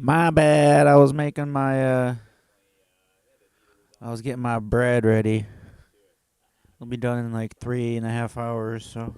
My bad. I was making my I was getting my bread ready. It'll be done in like 3.5 hours, so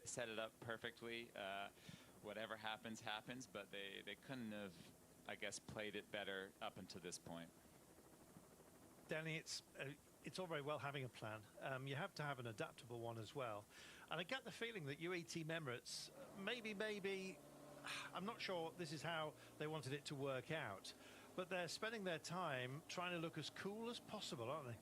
Set it up perfectly. Whatever happens, happens, but they couldn't have, I guess, played it better up until this point. Danny, it's all very well having a plan. You have to have an adaptable one as well. And I get the feeling that UAE Team Emirates, maybe, I'm not sure this is how they wanted it to work out, but they're spending their time trying to look as cool as possible, aren't they?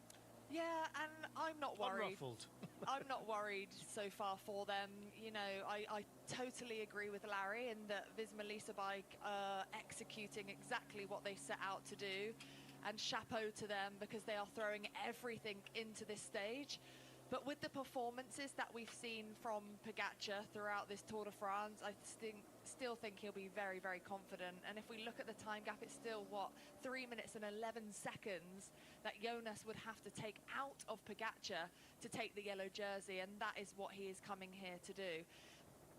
Yeah, and I'm not worried. Unruffled. I'm not worried so far for them. You know, I totally agree with Larry in that Visma Lease bike are executing exactly what they set out to do, and chapeau to them because they are throwing everything into this stage. But with the performances that we've seen from Pogacar throughout this Tour de France, I still think he'll be very, very confident. And if we look at the time gap, it's still, what, 3 minutes and 11 seconds that Jonas would have to take out of Pogacar to take the yellow jersey, and that is what he is coming here to do.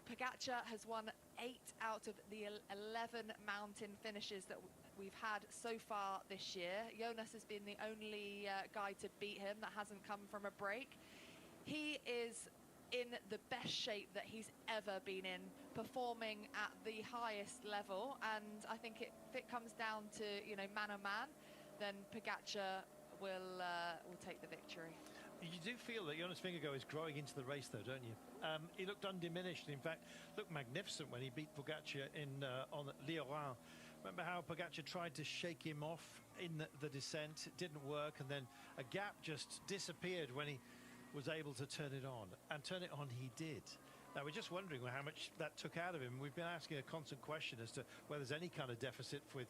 Pogacar has won 8 out of the 11 mountain finishes that we've had so far this year. Jonas has been the only guy to beat him that hasn't come from a break. He is in the best shape that he's ever been in, performing at the highest level, and I think if it comes down to, you know, man-on-man, then Pogacar will take the victory. You do feel that Jonas Vingegaard is growing into the race, though, don't you? He looked undiminished. In fact, looked magnificent when he beat Pogacar on Lyon. Remember how Pogacar tried to shake him off in the descent? It didn't work, and then a gap just disappeared when he was able to turn it on. And turn it on he did. Now, we're just wondering how much that took out of him. We've been asking a constant question as to whether there's any kind of deficit with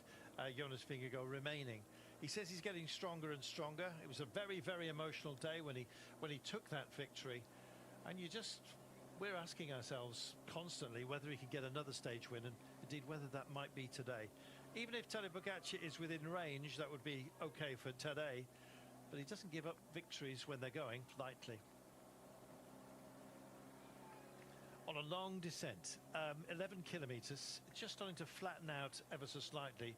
Jonas Vingegaard remaining. He says he's getting stronger and stronger. It was a very, very emotional day when he took that victory. And we're asking ourselves constantly whether he can get another stage win, and indeed whether that might be today. Even if Tadej Pogacar is within range, that would be okay for today. But he doesn't give up victories when they're going lightly. On a long descent, 11 kilometres, just starting to flatten out ever so slightly.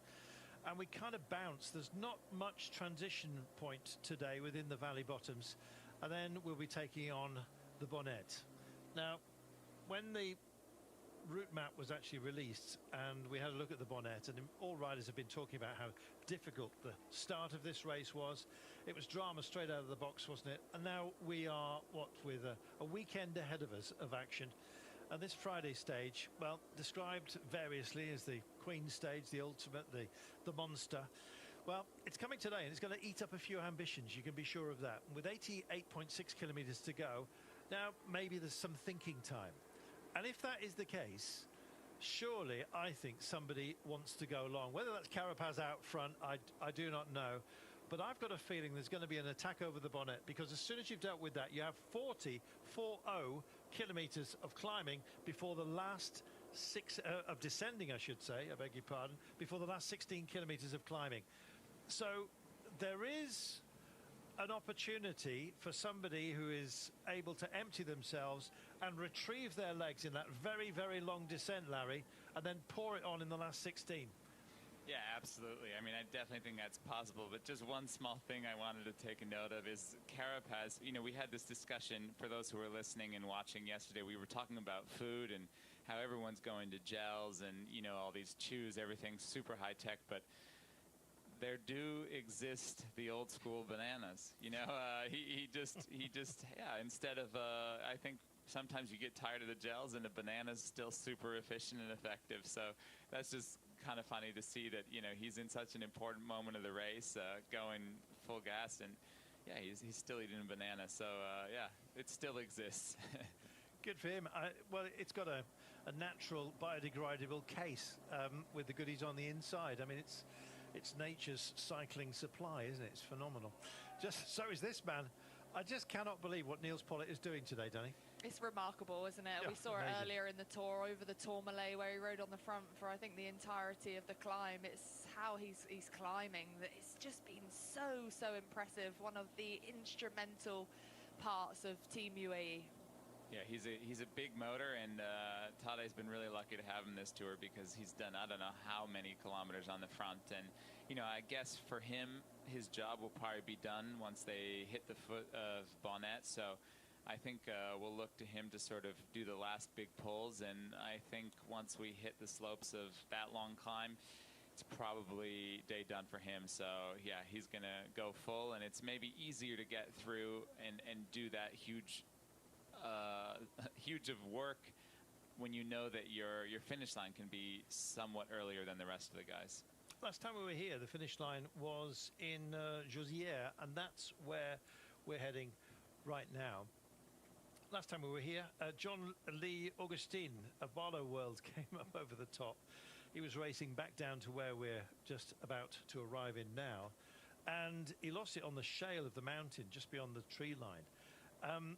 And we kind of bounce. There's not much transition point today within the valley bottoms. And then we'll be taking on the Bonnet. Now, when the route map was actually released and we had a look at the Bonnet, and all riders have been talking about how difficult the start of this race was. It was drama straight out of the box, wasn't it? And now we are, with a weekend ahead of us of action. And this Friday stage, well, described variously as the Queen stage, the ultimate, the monster. Well, it's coming today, and it's going to eat up a few ambitions, you can be sure of that. With 88.6 kilometres to go, now maybe there's some thinking time. And if that is the case, surely I think somebody wants to go long. Whether that's Carapaz out front, I do not know. But I've got a feeling there's going to be an attack over the Bonnet, because as soon as you've dealt with that, you have 40 kilometres of climbing before the last of descending, I should say, I beg your pardon, before the last 16 kilometres of climbing. So there is an opportunity for somebody who is able to empty themselves and retrieve their legs in that very, very long descent, Larry, and then pour it on in the last 16. Yeah, absolutely. I mean, I definitely think that's possible. But just one small thing I wanted to take a note of is Carapaz. You know, we had this discussion, for those who were listening and watching yesterday, we were talking about food and how everyone's going to gels and, you know, all these chews, everything's super high tech. But there do exist the old school bananas. You know, he just, yeah, instead of, I think sometimes you get tired of the gels and the banana's still super efficient and effective. So that's just kind of funny to see that, you know, he's in such an important moment of the race, going full gas, and yeah, he's still eating a banana. So yeah, it still exists. Good for him. Well, it's got a natural biodegradable case with the goodies on the inside. I mean, It's nature's cycling supply, isn't it? It's phenomenal. Just so is this man. I just cannot believe what Niels Pollitt is doing today, Danny. It's remarkable, isn't it? Yeah, we saw amazing. it earlier in the Tour, over the Tourmalet, where he rode on the front for, I think, the entirety of the climb. It's how he's climbing that it's just been so impressive. One of the instrumental parts of Team UAE. Yeah, he's a big motor, and Tade's been really lucky to have him this tour because he's done I don't know how many kilometers on the front, and you know, I guess for him his job will probably be done once they hit the foot of Bonnet. So I think we'll look to him to sort of do the last big pulls, and I think once we hit the slopes of that long climb, it's probably day done for him. So yeah, he's gonna go full, and it's maybe easier to get through and do that huge of work when you know that your finish line can be somewhat earlier than the rest of the guys. Last time we were here, the finish line was in Josières, and that's where we're heading right now. Last time we were here, John Lee Augustin of Barlow World came up over the top. He was racing back down to where we're just about to arrive in now, and he lost it on the shale of the mountain just beyond the tree line.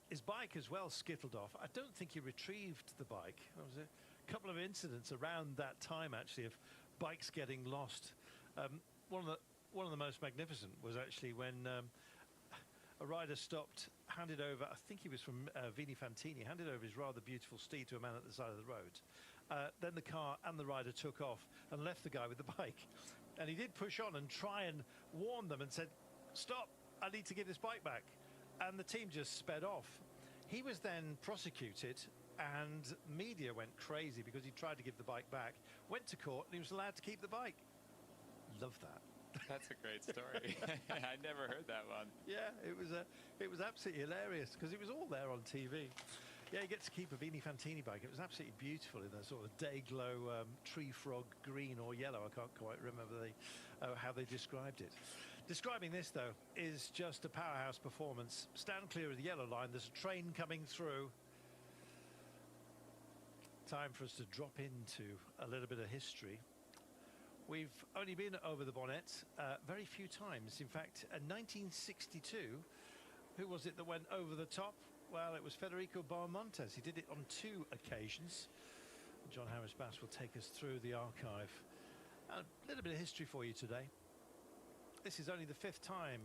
His bike as well skittled off. I don't think he retrieved the bike. There was a couple of incidents around that time, actually, of bikes getting lost. One of the most magnificent was actually when a rider stopped, handed over, I think he was from Vini Fantini, handed over his rather beautiful steed to a man at the side of the road. Then the car and the rider took off and left the guy with the bike. And he did push on and try and warn them and said, "Stop, I need to give this bike back." And the team just sped off. He was then prosecuted, and media went crazy because he tried to give the bike back, went to court, and he was allowed to keep the bike. Love that. That's a great story. I never heard that one. Yeah, it was absolutely hilarious because it was all there on TV. Yeah, you get to keep a Vini Fantini bike. It was absolutely beautiful in a sort of day glow tree frog green or yellow. I can't quite remember how they described it. Describing this, though, is just a powerhouse performance. Stand clear of the yellow line. There's a train coming through. Time for us to drop into a little bit of history. We've only been over the Bonnet very few times. In fact, in 1962, who was it that went over the top? Well, it was Federico Barmontes. He did it on 2 occasions. John Harris Bass will take us through the archive. A little bit of history for you today. This is only the 5th time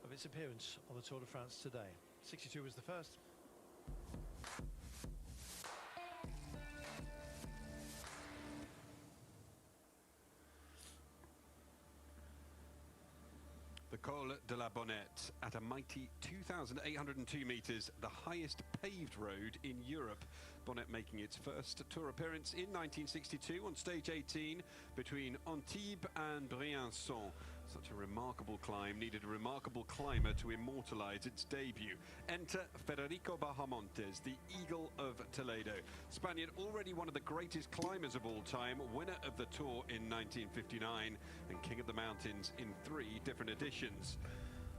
of its appearance on the Tour de France today. 62 was the first. The Col de la Bonnette, at a mighty 2,802 metres, the highest paved road in Europe. Bonnet making its first Tour appearance in 1962 on stage 18 between Antibes and Briançon. Such a remarkable climb needed a remarkable climber to immortalise its debut. Enter Federico Bahamontes, the Eagle of Toledo. Spaniard, already one of the greatest climbers of all time, winner of the Tour in 1959 and King of the Mountains in 3 different editions.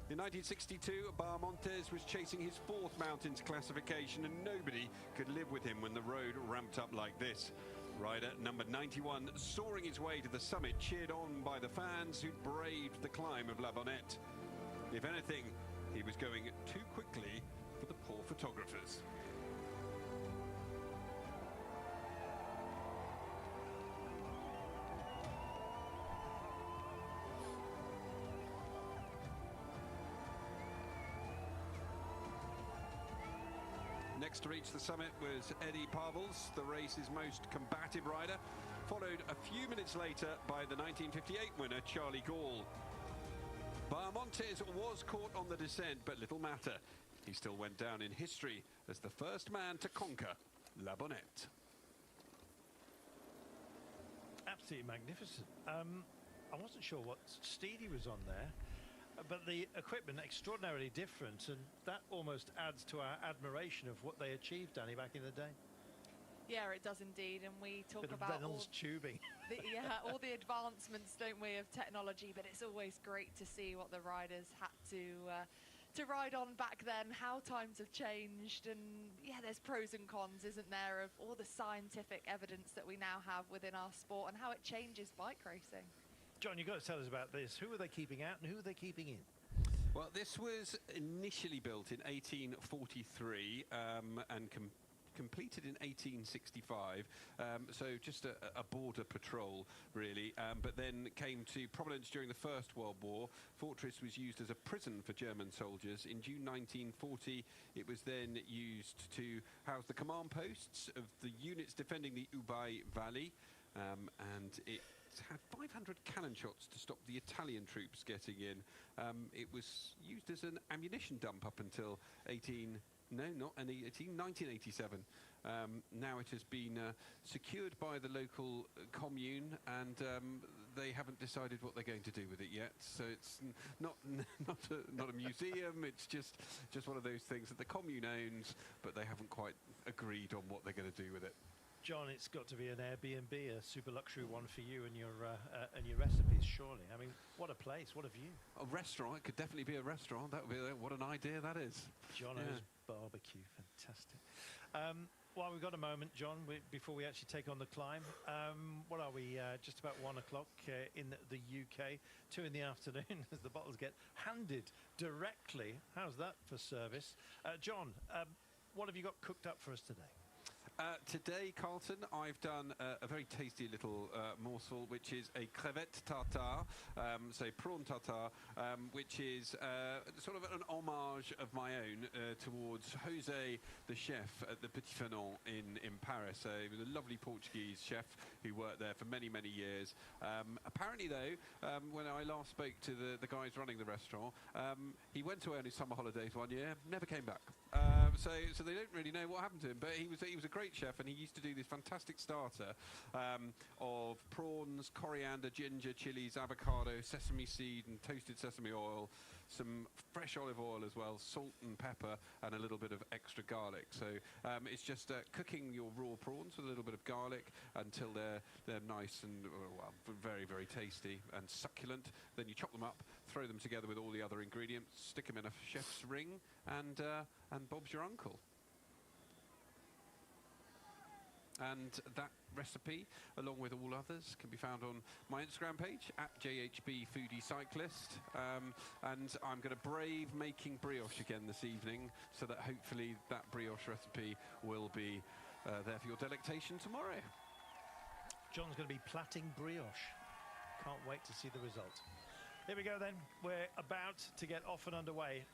In 1962, Bahamontes was chasing his 4th mountains classification, and nobody could live with him when the road ramped up like this. Rider number 91, soaring his way to the summit, cheered on by the fans who'd braved the climb of La Bonnette. If anything, he was going too quickly for the poor photographers. Next to reach the summit was Eddie Pavels, the race's most combative rider, followed a few minutes later by the 1958 winner Charlie Gall. Bahamontes was caught on the descent, but little matter. He still went down in history as the first man to conquer La Bonnette. Absolutely magnificent. I wasn't sure what steed he was on there, but the equipment extraordinarily different, and that almost adds to our admiration of what they achieved, Danny, back in the day. Yeah, it does indeed, and we talk Bit of about Reynolds tubing. all the advancements, don't we, of technology, but it's always great to see what the riders had to ride on back then, how times have changed, and yeah, there's pros and cons, isn't there, of all the scientific evidence that we now have within our sport and how it changes bike racing. John, you've got to tell us about this. Who are they keeping out and who are they keeping in? Well, this was initially built in 1843 and completed in 1865, so just a border patrol, really, but then came to prominence during the First World War. Fortress was used as a prison for German soldiers. In June 1940, it was then used to house the command posts of the units defending the Ubay Valley, and it had 500 cannon shots to stop the Italian troops getting in. It was used as an ammunition dump up until 1987. Now it has been secured by the local commune, and they haven't decided what they're going to do with it yet. So it's not a museum. It's just one of those things that the commune owns, but they haven't quite agreed on what they're going to do with it. John, it's got to be an Airbnb, a super luxury one for you and your recipes, surely. I mean, what a place, what a view. A restaurant, it could definitely be a restaurant. That would be what an idea that is. Jono's barbecue, fantastic. While we've got a moment, John, before we actually take on the climb, what are we, just about 1 o'clock in the UK, 2 in the afternoon as the bottles get handed directly. How's that for service? John, what have you got cooked up for us today? Today, Carlton, I've done a very tasty little morsel, which is a crevette tartare, so prawn tartare, which is sort of an homage of my own towards Jose, the chef at the Petit Fanon in Paris. So he was a lovely Portuguese chef who worked there for many, many years. Apparently, though, when I last spoke to the guys running the restaurant, he went away on his summer holidays one year, never came back. So they don't really know what happened to him, but he was a great chef, and he used to do this fantastic starter of prawns, coriander, ginger, chilies, avocado, sesame seed and toasted sesame oil, some fresh olive oil as well, salt and pepper, and a little bit of extra garlic. So it's just cooking your raw prawns with a little bit of garlic until they're nice and well, very, very tasty and succulent. Then you chop them up, throw them together with all the other ingredients, stick them in a chef's ring, and Bob's your uncle. And that recipe, along with all others, can be found on my Instagram page at JHB Foodie Cyclist. And I'm going to brave making brioche again this evening, so that hopefully that brioche recipe will be there for your delectation tomorrow. John's going to be plaiting brioche. Can't wait to see the result. Here we go then. We're about to get off and underway.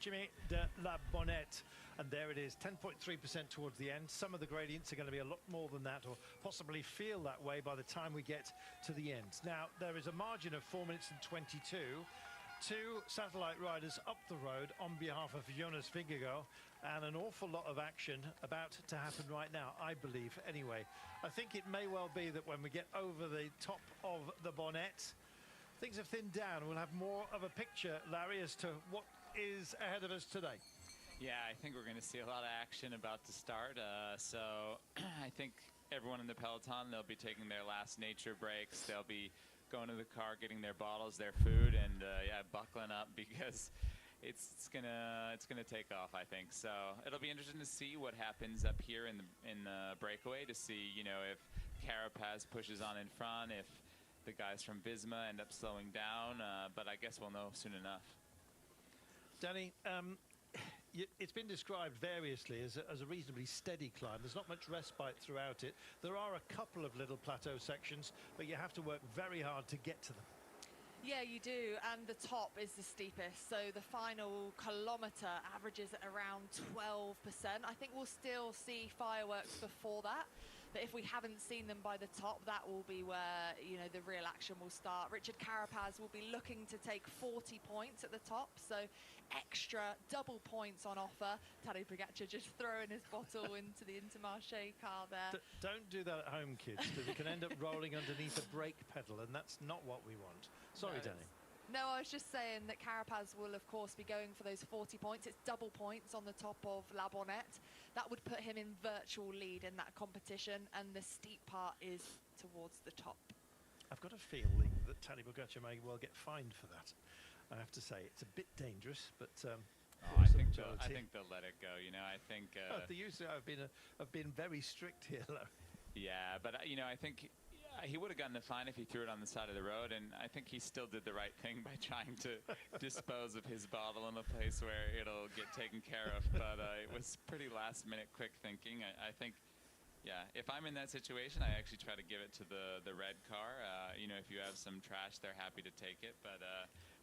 Jimmy de la Bonnette, and there it is, 10.3% towards the end. Some of the gradients are going to be a lot more than that, or possibly feel that way by the time we get to the end. Now, there is a margin of 4 minutes and 22. 2 satellite riders up the road on behalf of Jonas Vingegaard, and an awful lot of action about to happen right now, I believe, anyway. I think it may well be that when we get over the top of the Bonnette, things have thinned down. We'll have more of a picture, Larry, as to what is ahead of us today. Yeah, I think we're going to see a lot of action about to start. So I think everyone in the peloton, they'll be taking their last nature breaks. They'll be going to the car, getting their bottles, their food, and yeah, buckling up, because it's gonna take off, I think. So it'll be interesting to see what happens up here in the breakaway, to see, you know, if Carapaz pushes on in front, if the guys from Visma end up slowing down. But I guess we'll know soon enough. Danny, it's been described variously as a reasonably steady climb. There's not much respite throughout it. There are a couple of little plateau sections, but you have to work very hard to get to them. Yeah, you do, and the top is the steepest. So the final kilometre averages at around 12%. I think we'll still see fireworks before that. But if we haven't seen them by the top, that will be where, you know, the real action will start. Richard Carapaz will be looking to take 40 points at the top, so extra double points on offer. Tadej Pogačar just throwing his bottle into the Intermarché car there. Don't do that at home, kids, because you can end up rolling underneath a brake pedal, and that's not what we want. Sorry, No. Danny. No, I was just saying that Carapaz will, of course, be going for those 40 points. It's double points on the top of La Bonnette. That would put him in virtual lead in that competition, and the steep part is towards the top. I've got a feeling that Tadej Pogačar may well get fined for that. I have to say, it's a bit dangerous, but I think they'll let it go. You know, I think the UCI have been very strict here, Larry. yeah, but you know, I think He would have gotten the fine if he threw it on the side of the road, and I think he still did the right thing by trying to dispose of his bottle in a place where it'll get taken care of. But it was pretty last-minute quick thinking. I think, yeah, if I'm in that situation, I actually try to give it to the red car. You know, if you have some trash, they're happy to take it. But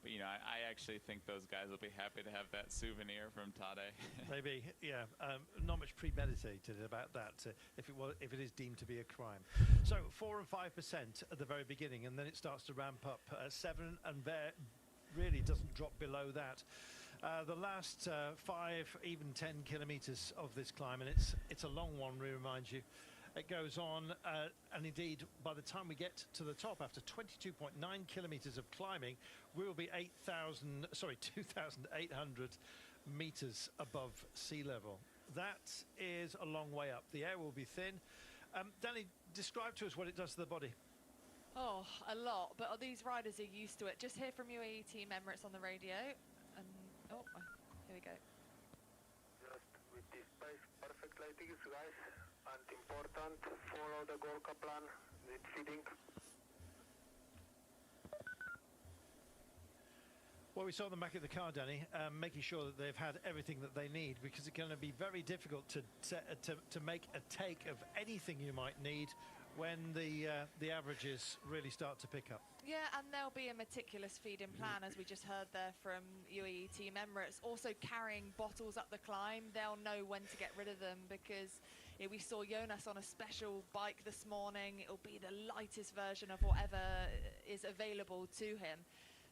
you know, I actually think those guys will be happy to have that souvenir from Tade. Maybe, yeah. Not much premeditated about that, if it is deemed to be a crime. So 4 and 5% at the very beginning, and then it starts to ramp up 7, and there really doesn't drop below that. The last 5, even 10 kilometers of this climb, and it's a long one, we remind you. It goes on, and indeed, by the time we get to the top, after 22.9 kilometers of climbing, we will be 2,800 meters above sea level. That is a long way up. The air will be thin. Danny, describe to us what it does to the body. Oh, a lot, but these riders are used to it. Just hear from UAE Team Emirates on the radio. And oh, here we go. Just with this pace, perfect lighting, guys. And important, follow the Gorka plan with feeding. Well, we saw them back at the car, Danny, making sure that they've had everything that they need, because it's going to be very difficult to make a take of anything you might need when the averages really start to pick up. Yeah, and there'll be a meticulous feeding plan, as we just heard there from UAE Team Emirates. Also carrying bottles up the climb, they'll know when to get rid of them, because we saw Jonas on a special bike this morning. It'll be the lightest version of whatever is available to him.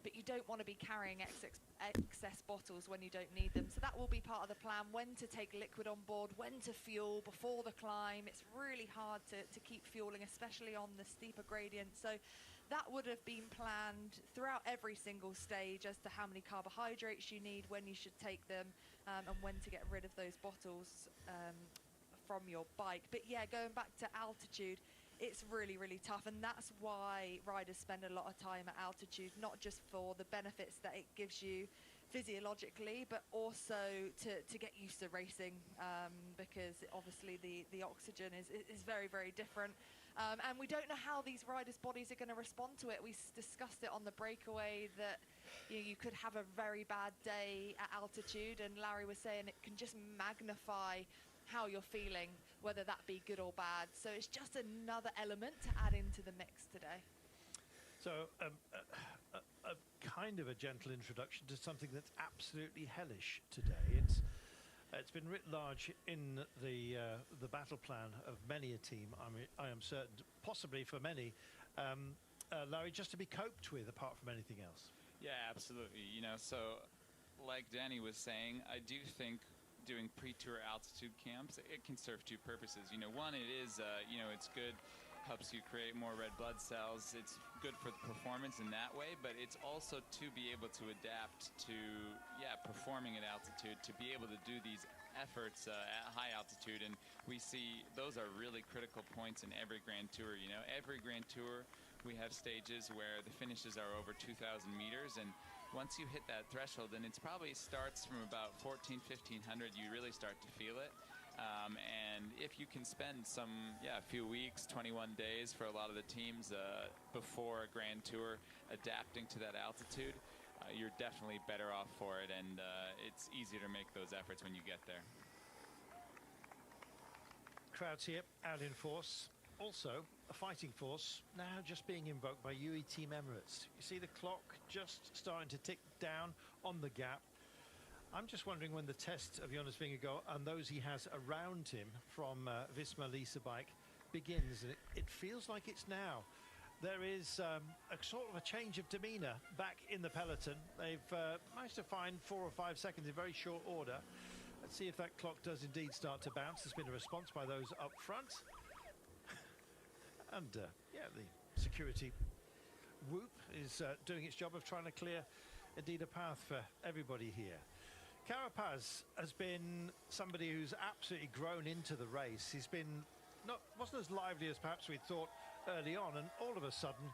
But you don't want to be carrying excess bottles when you don't need them. So that will be part of the plan, when to take liquid on board, when to fuel before the climb. It's really hard to keep fueling, especially on the steeper gradient. So that would have been planned throughout every single stage as to how many carbohydrates you need, when you should take them, and when to get rid of those bottles from your bike. But yeah, going back to altitude, it's really, really tough, and that's why riders spend a lot of time at altitude, not just for the benefits that it gives you physiologically, but also to get used to racing, because obviously the oxygen is very, very different. And we don't know how these riders' bodies are going to respond to it. We discussed it on the breakaway that you could have a very bad day at altitude, and Larry was saying it can just magnify how you're feeling, whether that be good or bad. So it's just another element to add into the mix today. So a kind of a gentle introduction to something that's absolutely hellish today. It's been writ large in the battle plan of many a team, I am certain, possibly for many, Larry, just to be coped with apart from anything else. Yeah, absolutely. You know, so like Danny was saying, I do think doing pre-tour altitude camps, it can serve 2 purposes. You know, one, it is, you know, it's good, helps you create more red blood cells. It's good for the performance in that way, but it's also to be able to adapt to, performing at altitude, to be able to do these efforts at high altitude. And we see those are really critical points in every Grand Tour. You know, every Grand Tour, we have stages where the finishes are over 2,000 meters, and once you hit that threshold, then it's probably starts from about 1,400–1,500, you really start to feel it. And if you can spend a few weeks, 21 days for a lot of the teams before a Grand Tour adapting to that altitude, you're definitely better off for it, and it's easier to make those efforts when you get there. Crowds here out in force. Also, a fighting force now just being invoked by UAE Team Emirates. You see the clock just starting to tick down on the gap. I'm just wondering when the test of Jonas Vingegaard and those he has around him from Visma Lease bike begins. And it feels like it's now. There is a sort of a change of demeanour back in the peloton. They've managed to find 4 or 5 seconds in very short order. Let's see if that clock does indeed start to bounce. There's been a response by those up front. And yeah, the security whoop is doing its job of trying to clear indeed a path for everybody here. Carapaz has been somebody who's absolutely grown into the race. He's been wasn't as lively as perhaps we thought early on, and all of a sudden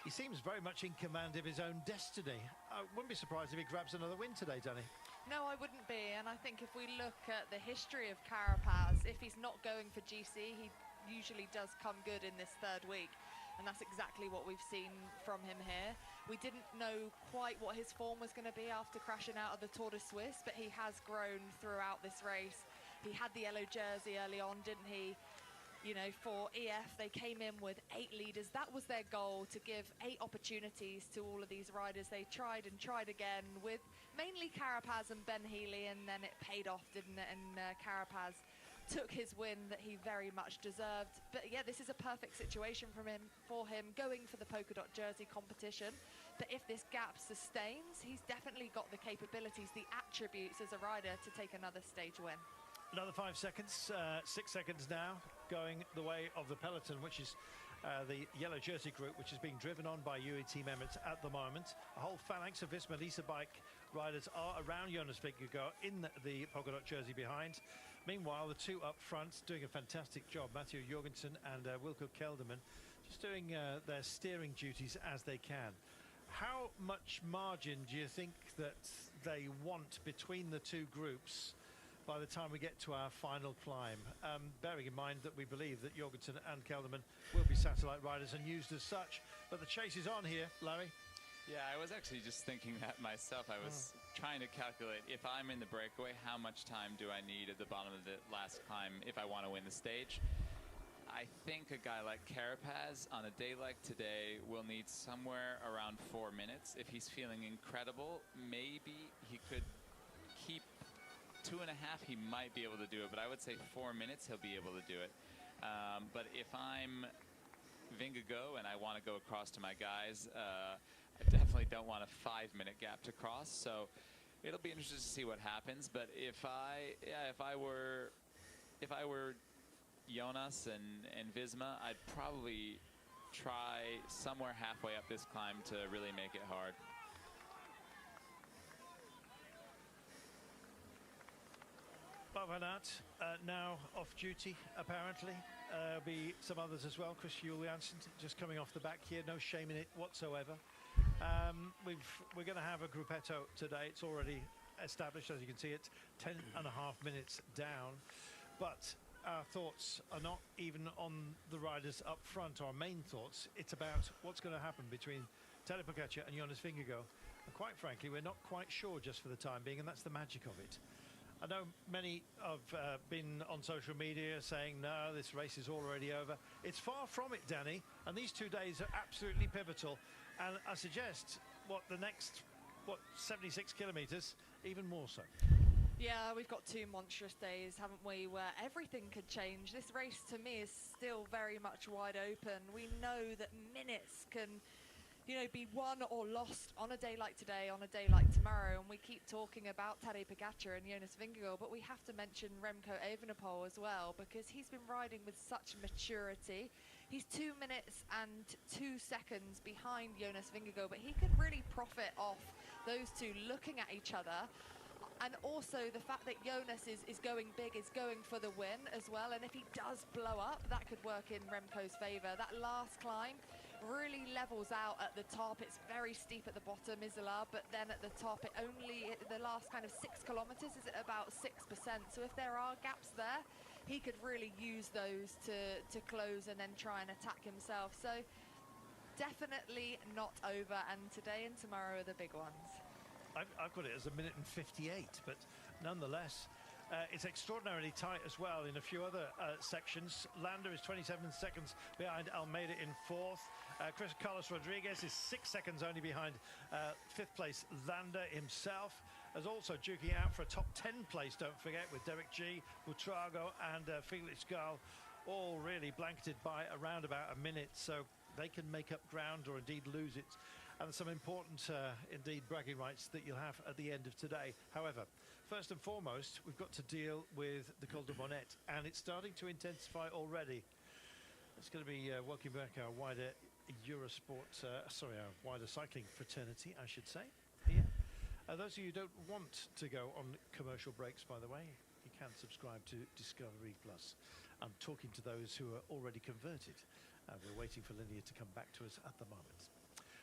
he seems very much in command of his own destiny. I wouldn't be surprised if he grabs another win today, Danny. No, I wouldn't be, and I think if we look at the history of Carapaz, if he's not going for GC, he usually does come good in this 3rd week. and that's exactly what we've seen from him here. We didn't know quite what his form was going to be after crashing out of the Tour de Suisse, but he has grown throughout this race. He had the yellow jersey early on, didn't he? You know, for EF, they came in with 8 leaders. That was their goal, to give 8 opportunities to all of these riders. They tried and tried again with mainly Carapaz and Ben Healy, and then it paid off, didn't it? And Carapaz took his win that he very much deserved. But yeah, this is a perfect situation for him going for the polka dot jersey competition. But if this gap sustains, he's definitely got the capabilities, the attributes as a rider to take another stage win. Another 5 seconds, 6 seconds now, going the way of the peloton, which is the yellow jersey group, which is being driven on by UAE team Emirates at the moment. A whole phalanx of Visma Lease bike riders are around Jonas Vingegaard in the polka dot jersey behind. Meanwhile, the two up front doing a fantastic job, Matthew Jorgensen and Wilco Kelderman, just doing their steering duties as they can. How much margin do you think that they want between the two groups by the time we get to our final climb, bearing in mind that we believe that Jorgensen and Kelderman will be satellite riders and used as such? But the chase is on here, Larry. Yeah, I was actually just thinking that myself. I was trying to calculate, if I'm in the breakaway, how much time do I need at the bottom of the last climb if I want to win the stage? I think a guy like Carapaz on a day like today will need somewhere around 4 minutes. If he's feeling incredible, maybe he could keep 2.5. He might be able to do it, but I would say 4 minutes he'll be able to do it. But if I'm Vingegaard and I want to go across to my guys, I definitely don't want a 5-minute gap to cross. So it'll be interesting to see what happens. But if I were Jonas and Visma, I'd probably try somewhere halfway up this climb to really make it hard. Bavanat now off duty, apparently. Be some others as well. Chris Juliansen just coming off the back here, no shame in it whatsoever. We're going to have a gruppetto today. It's already established, as you can see. It's 10.5 minutes down, but our thoughts are not even on the riders up front. Our main thoughts, it's about what's going to happen between Tadej Pogačar and Jonas Vingegaard. And quite frankly, we're not quite sure just for the time being, and that's the magic of it. I know many have been on social media saying, no, this race is already over. It's far from it, Danny, and these 2 days are absolutely pivotal. And I suggest, the next 76 kilometres, even more so. Yeah, we've got 2 monstrous days, haven't we, where everything could change. This race, to me, is still very much wide open. We know that minutes can, be won or lost on a day like today, on a day like tomorrow. And we keep talking about Tadej Pogačar and Jonas Vingegaard, but we have to mention Remco Evenepoel as well, because he's been riding with such maturity. He's 2 minutes and 2 seconds behind Jonas Vingegaard, but he could really profit off those two looking at each other. And also the fact that Jonas is going big, is going for the win as well. And if he does blow up, that could work in Remco's favour. That last climb really levels out at the top. It's very steep at the bottom, Isola, but then at the top, the last kind of 6 kilometres is at about 6%. So if there are gaps there, he could really use those to close and then try and attack himself. So definitely not over, and today and tomorrow are the big ones. I've got it as 1 minute and 58, but nonetheless, it's extraordinarily tight as well in a few other sections. Landa is 27 seconds behind Almeida in 4th. Carlos Rodriguez is 6 seconds only behind 5th place Landa himself, as also duking out for a top 10 place, don't forget, with Derek G, Butrago and Felix Gall, all really blanketed by around about a minute, so they can make up ground or indeed lose it. And some important, indeed, bragging rights that you'll have at the end of today. However, first and foremost, we've got to deal with the Col de Bonnet, and it's starting to intensify already. It's going to be welcoming back our wider Eurosport, our wider cycling fraternity, I should say, here. Those of you who don't want to go on commercial breaks, by the way, you can subscribe to Discovery Plus. I'm talking to those who are already converted. We're waiting for Linear to come back to us at the moment.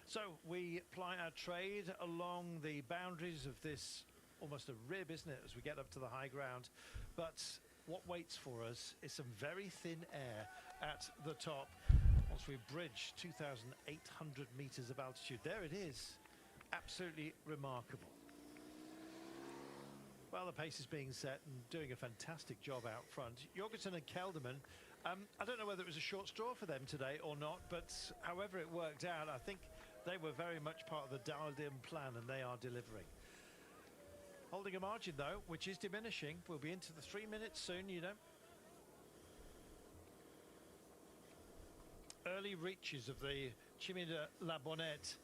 So we ply our trade along the boundaries of this almost a rib, isn't it, as we get up to the high ground. But what waits for us is some very thin air at the top. Once we bridge 2,800 meters of altitude, there it is. Absolutely remarkable. Well, the pace is being set and doing a fantastic job out front. Jorgensen and Kelderman, I don't know whether it was a short straw for them today or not, but however it worked out, I think they were very much part of the dialed-in plan, and they are delivering. Holding a margin, though, which is diminishing. We'll be into the 3 minutes soon, you know. Early reaches of the Chemin de la Bonnette,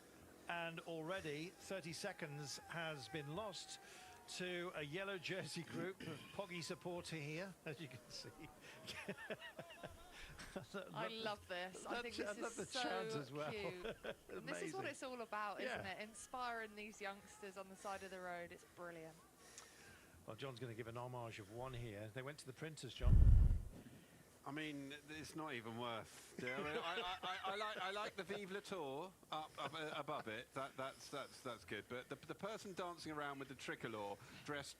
and already 30 seconds has been lost to a yellow jersey group of Poggy supporter here, as you can see. I love this. I think this is so well. cute. This is what it's all about, isn't it? Inspiring these youngsters on the side of the road. It's brilliant. Well, John's going to give an homage of one here. They went to the printers, John. I mean, it's not even worth. I mean, I like the Vive le Tour up above it. That's good. But the person dancing around with the tricolor, dressed,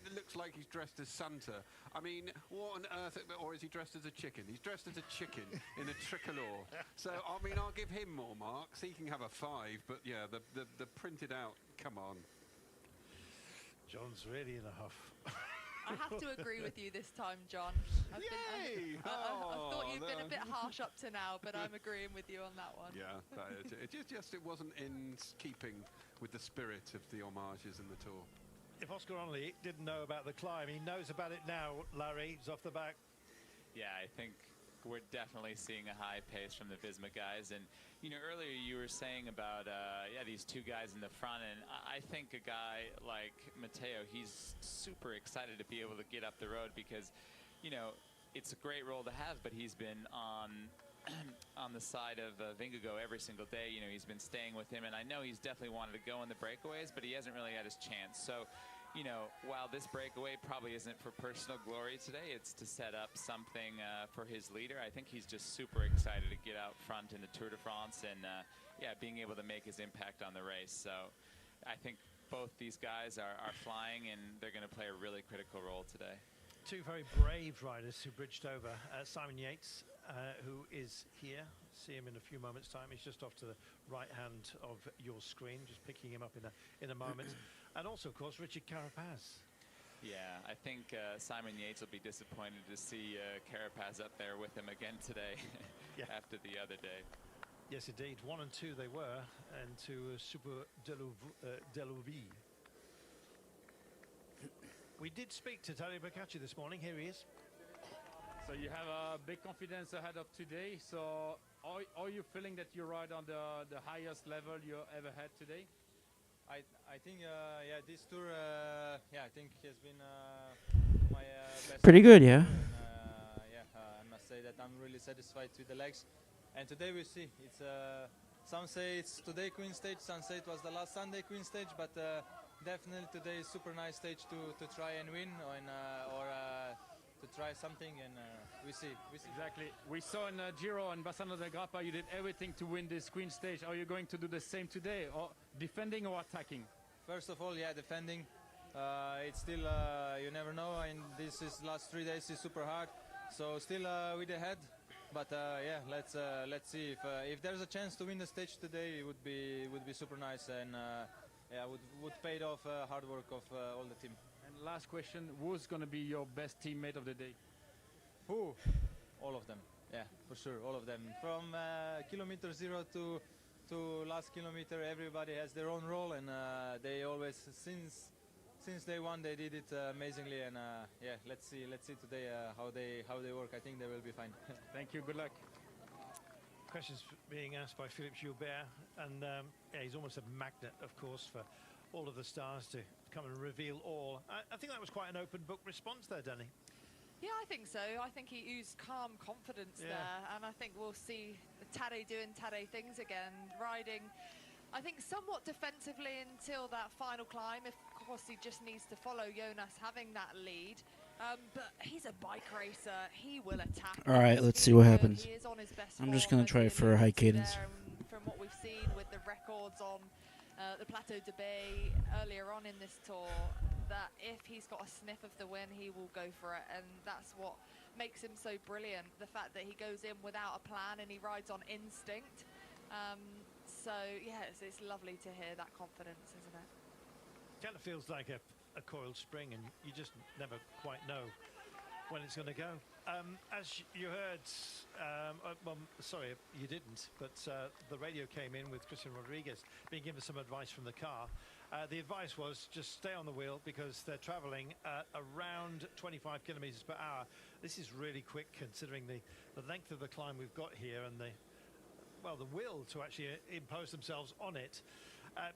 it looks like he's dressed as Santa. I mean, what on earth? Or is he dressed as a chicken? He's dressed as a chicken in a tricolor. So I mean, I'll give him more marks. He can have a 5. But yeah, the printed out. Come on. John's really in a huff. I have to agree with you this time, John. I thought you'd been a bit harsh up to now, but I'm agreeing with you on that one. Yeah, it wasn't in keeping with the spirit of the homages in the tour. If Oscar Onley didn't know about the climb, he knows about it now, Larry. He's off the back. Yeah, I think we're definitely seeing a high pace from the Visma guys. And, you know, earlier you were saying about, these two guys in the front. And I think a guy like Matteo, he's super excited to be able to get up the road because, you know, it's a great role to have, but he's been on the side of Vingegaard every single day. You know, he's been staying with him. And I know he's definitely wanted to go in the breakaways, but he hasn't really had his chance. So, you know, while this breakaway probably isn't for personal glory today, it's to set up something for his leader. I think he's just super excited to get out front in the Tour de France and, being able to make his impact on the race. So I think both these guys are flying, and they're going to play a really critical role today. Two very brave riders who bridged over. Simon Yates, who is here. See him in a few moments' time. He's just off to the right hand of your screen, just picking him up in a moment. And also, of course, Richard Carapaz. Yeah, I think Simon Yates will be disappointed to see Carapaz up there with him again today after the other day. Yes, indeed. 1 and 2 they were, and to Super Delouville. We did speak to Tadej Pogačar this morning. Here he is. So you have a big confidence ahead of today. So are you feeling that you ride on the highest level you ever had today? I think this tour I think has been my best. Pretty good, yeah. I must say that I'm really satisfied with the legs. And today we see it's some say it's today Queen stage, some say it was the last Sunday Queen stage, but definitely today is super nice stage to try and win or to try something, and we see. Exactly. We saw in Giro and Bassano del Grappa you did everything to win this Queen stage. Are you going to do the same today, or defending or attacking? First of all, defending. It's still you never know, and this is last 3 days is super hard. So still with the head, but let's see if there's a chance to win the stage today. It would be super nice, and would pay off hard work of all the team. And last question: who's going to be your best teammate of the day? Who? All of them. Yeah, for sure, all of them. From kilometer 0 to last kilometer, everybody has their own role, and they always since day one they did it amazingly. And let's see today how they work. I think they will be fine. Thank you. Good luck. Questions being asked by Philippe Gilbert, and he's almost a magnet, of course, for all of the stars to come and reveal all. I think that was quite an open book response there, Danny. Yeah, I think so. I think he used calm confidence there, and I think we'll see Tadej doing Tadej things again, riding, I think, somewhat defensively until that final climb. Of course, he just needs to follow Jonas having that lead. But he's a bike racer. He will attack. All right, let's see what happens. He is on his best I'm just form, going to try as for a high alluded cadence. there, from what we've seen with the records on the Plateau de Bay earlier on in this tour, that if he's got a sniff of the win, he will go for it. And that's what makes him so brilliant. The fact that he goes in without a plan and he rides on instinct. So yeah, it's lovely to hear that confidence, isn't it? Kind of feels like a coiled spring, and you just never quite know when it's going to go. As you heard, well, sorry, you didn't, but the radio came in with Christian Rodriguez being given some advice from the car. The advice was just stay on the wheel because they're traveling at around 25 kilometers per hour. This is really quick considering the length of the climb we've got here and the will to actually impose themselves on it.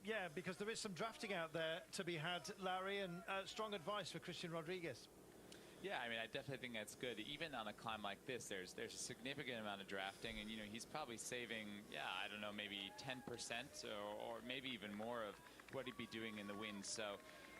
Yeah, because there is some drafting out there to be had, Larry, and strong advice for Christian Rodriguez. Yeah, I mean, I definitely think that's good. Even on a climb like this, there's a significant amount of drafting, and he's probably saving, I don't know, maybe 10% or maybe even more of what he'd be doing in the wind. So,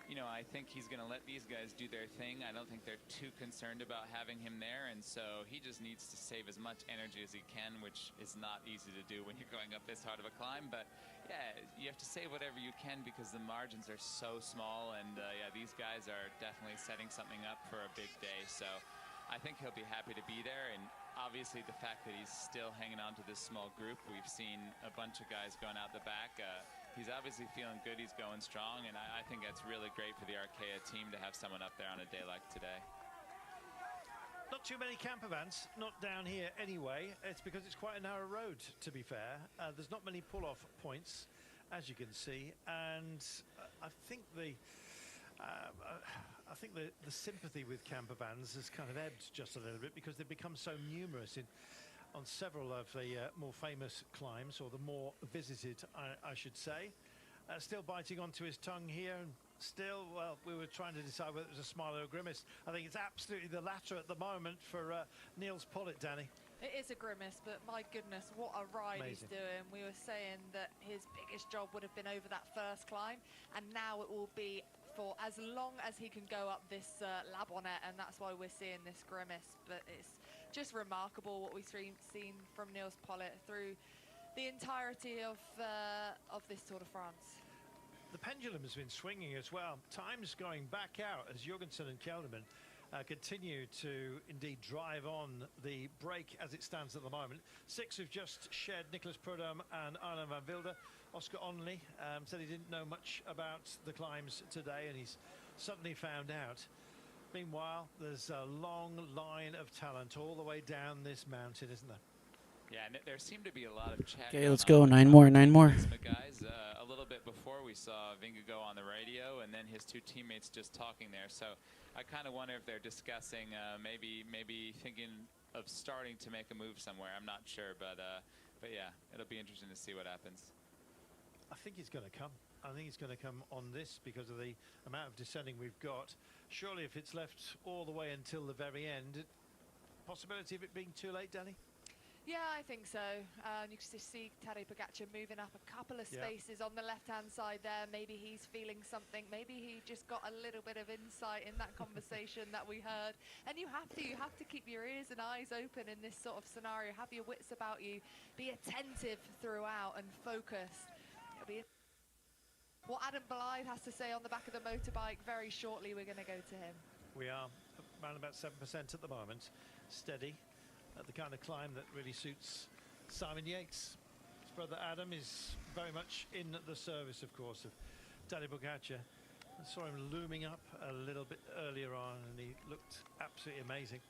I think he's going to let these guys do their thing. I don't think they're too concerned about having him there, and so he just needs to save as much energy as he can, which is not easy to do when you're going up this hard of a climb. But yeah, you have to save whatever you can because the margins are so small, and yeah, these guys are definitely setting something up for a big day. So I think he'll be happy to be there, and obviously the fact that he's still hanging on to this small group. We've seen a bunch of guys going out the back. He's obviously feeling good. He's going strong, and I think that's really great for the Arkea team to have someone up there on a day like today. Not too many camper vans, not down here anyway. It's because it's quite a narrow road, to be fair. There's not many pull-off points, as you can see, and I think the sympathy with camper vans has kind of ebbed just a little bit because they've become so numerous on several of the more famous climbs, or the more visited, I should say. Still biting onto his tongue here, and still, well, we were trying to decide whether it was a smile or a grimace. I think it's absolutely the latter at the moment for Niels Pollitt, Danny. It is a grimace, but my goodness, what a ride he's doing. We were saying that his biggest job would have been over that first climb, and now it will be for as long as he can go up this Labonnet, and that's why we're seeing this grimace. But it's just remarkable what we've seen from Niels Pollitt through the entirety of this Tour de France. The pendulum has been swinging as well. Time's going back out as Jorgensen and Kelderman continue to indeed drive on the break as it stands at the moment. 6 have just shed, Nicholas Prudhomme and Arno van Wilde. Oscar Onley said he didn't know much about the climbs today, and he's suddenly found out. Meanwhile, there's a long line of talent all the way down this mountain, isn't there? Yeah, and there seemed to be a lot of chat. Okay, let's go. 9 more. Guys, a little bit before we saw Vingegaard on the radio, and then his 2 teammates just talking there. So I kind of wonder if they're discussing maybe thinking of starting to make a move somewhere. I'm not sure, but yeah, it'll be interesting to see what happens. I think he's going to come. I think he's going to come on this because of the amount of descending we've got. Surely if it's left all the way until the very end, possibility of it being too late, Danny? Yeah, I think so. You can just see Tadej Pogacar moving up a couple of spaces on the left-hand side there. Maybe he's feeling something. Maybe he just got a little bit of insight in that conversation that we heard. And you have to keep your ears and eyes open in this sort of scenario. Have your wits about you. Be attentive throughout and focused. What Adam Blythe has to say on the back of the motorbike, very shortly we're going to go to him. We are around about 7% at the moment. Steady. The kind of climb that really suits Simon Yates. His brother Adam is very much in the service, of course, of Tadej Pogacar. I saw him looming up a little bit earlier on, and he looked absolutely amazing.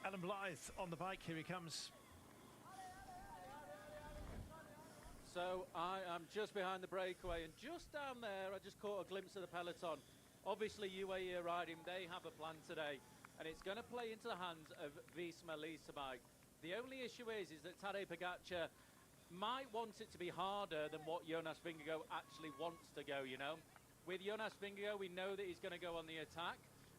Adam Blythe on the bike, here he comes. So I am just behind the breakaway, and just down there I just caught a glimpse of the peloton. Obviously UAE are riding, they have a plan today, and it's going to play into the hands of Visma Leasebike. The only issue is that Tadej Pogacar might want it to be harder than what Jonas Vingegaard actually wants to go, you know. With Jonas Vingegaard, we know that he's going to go on the attack,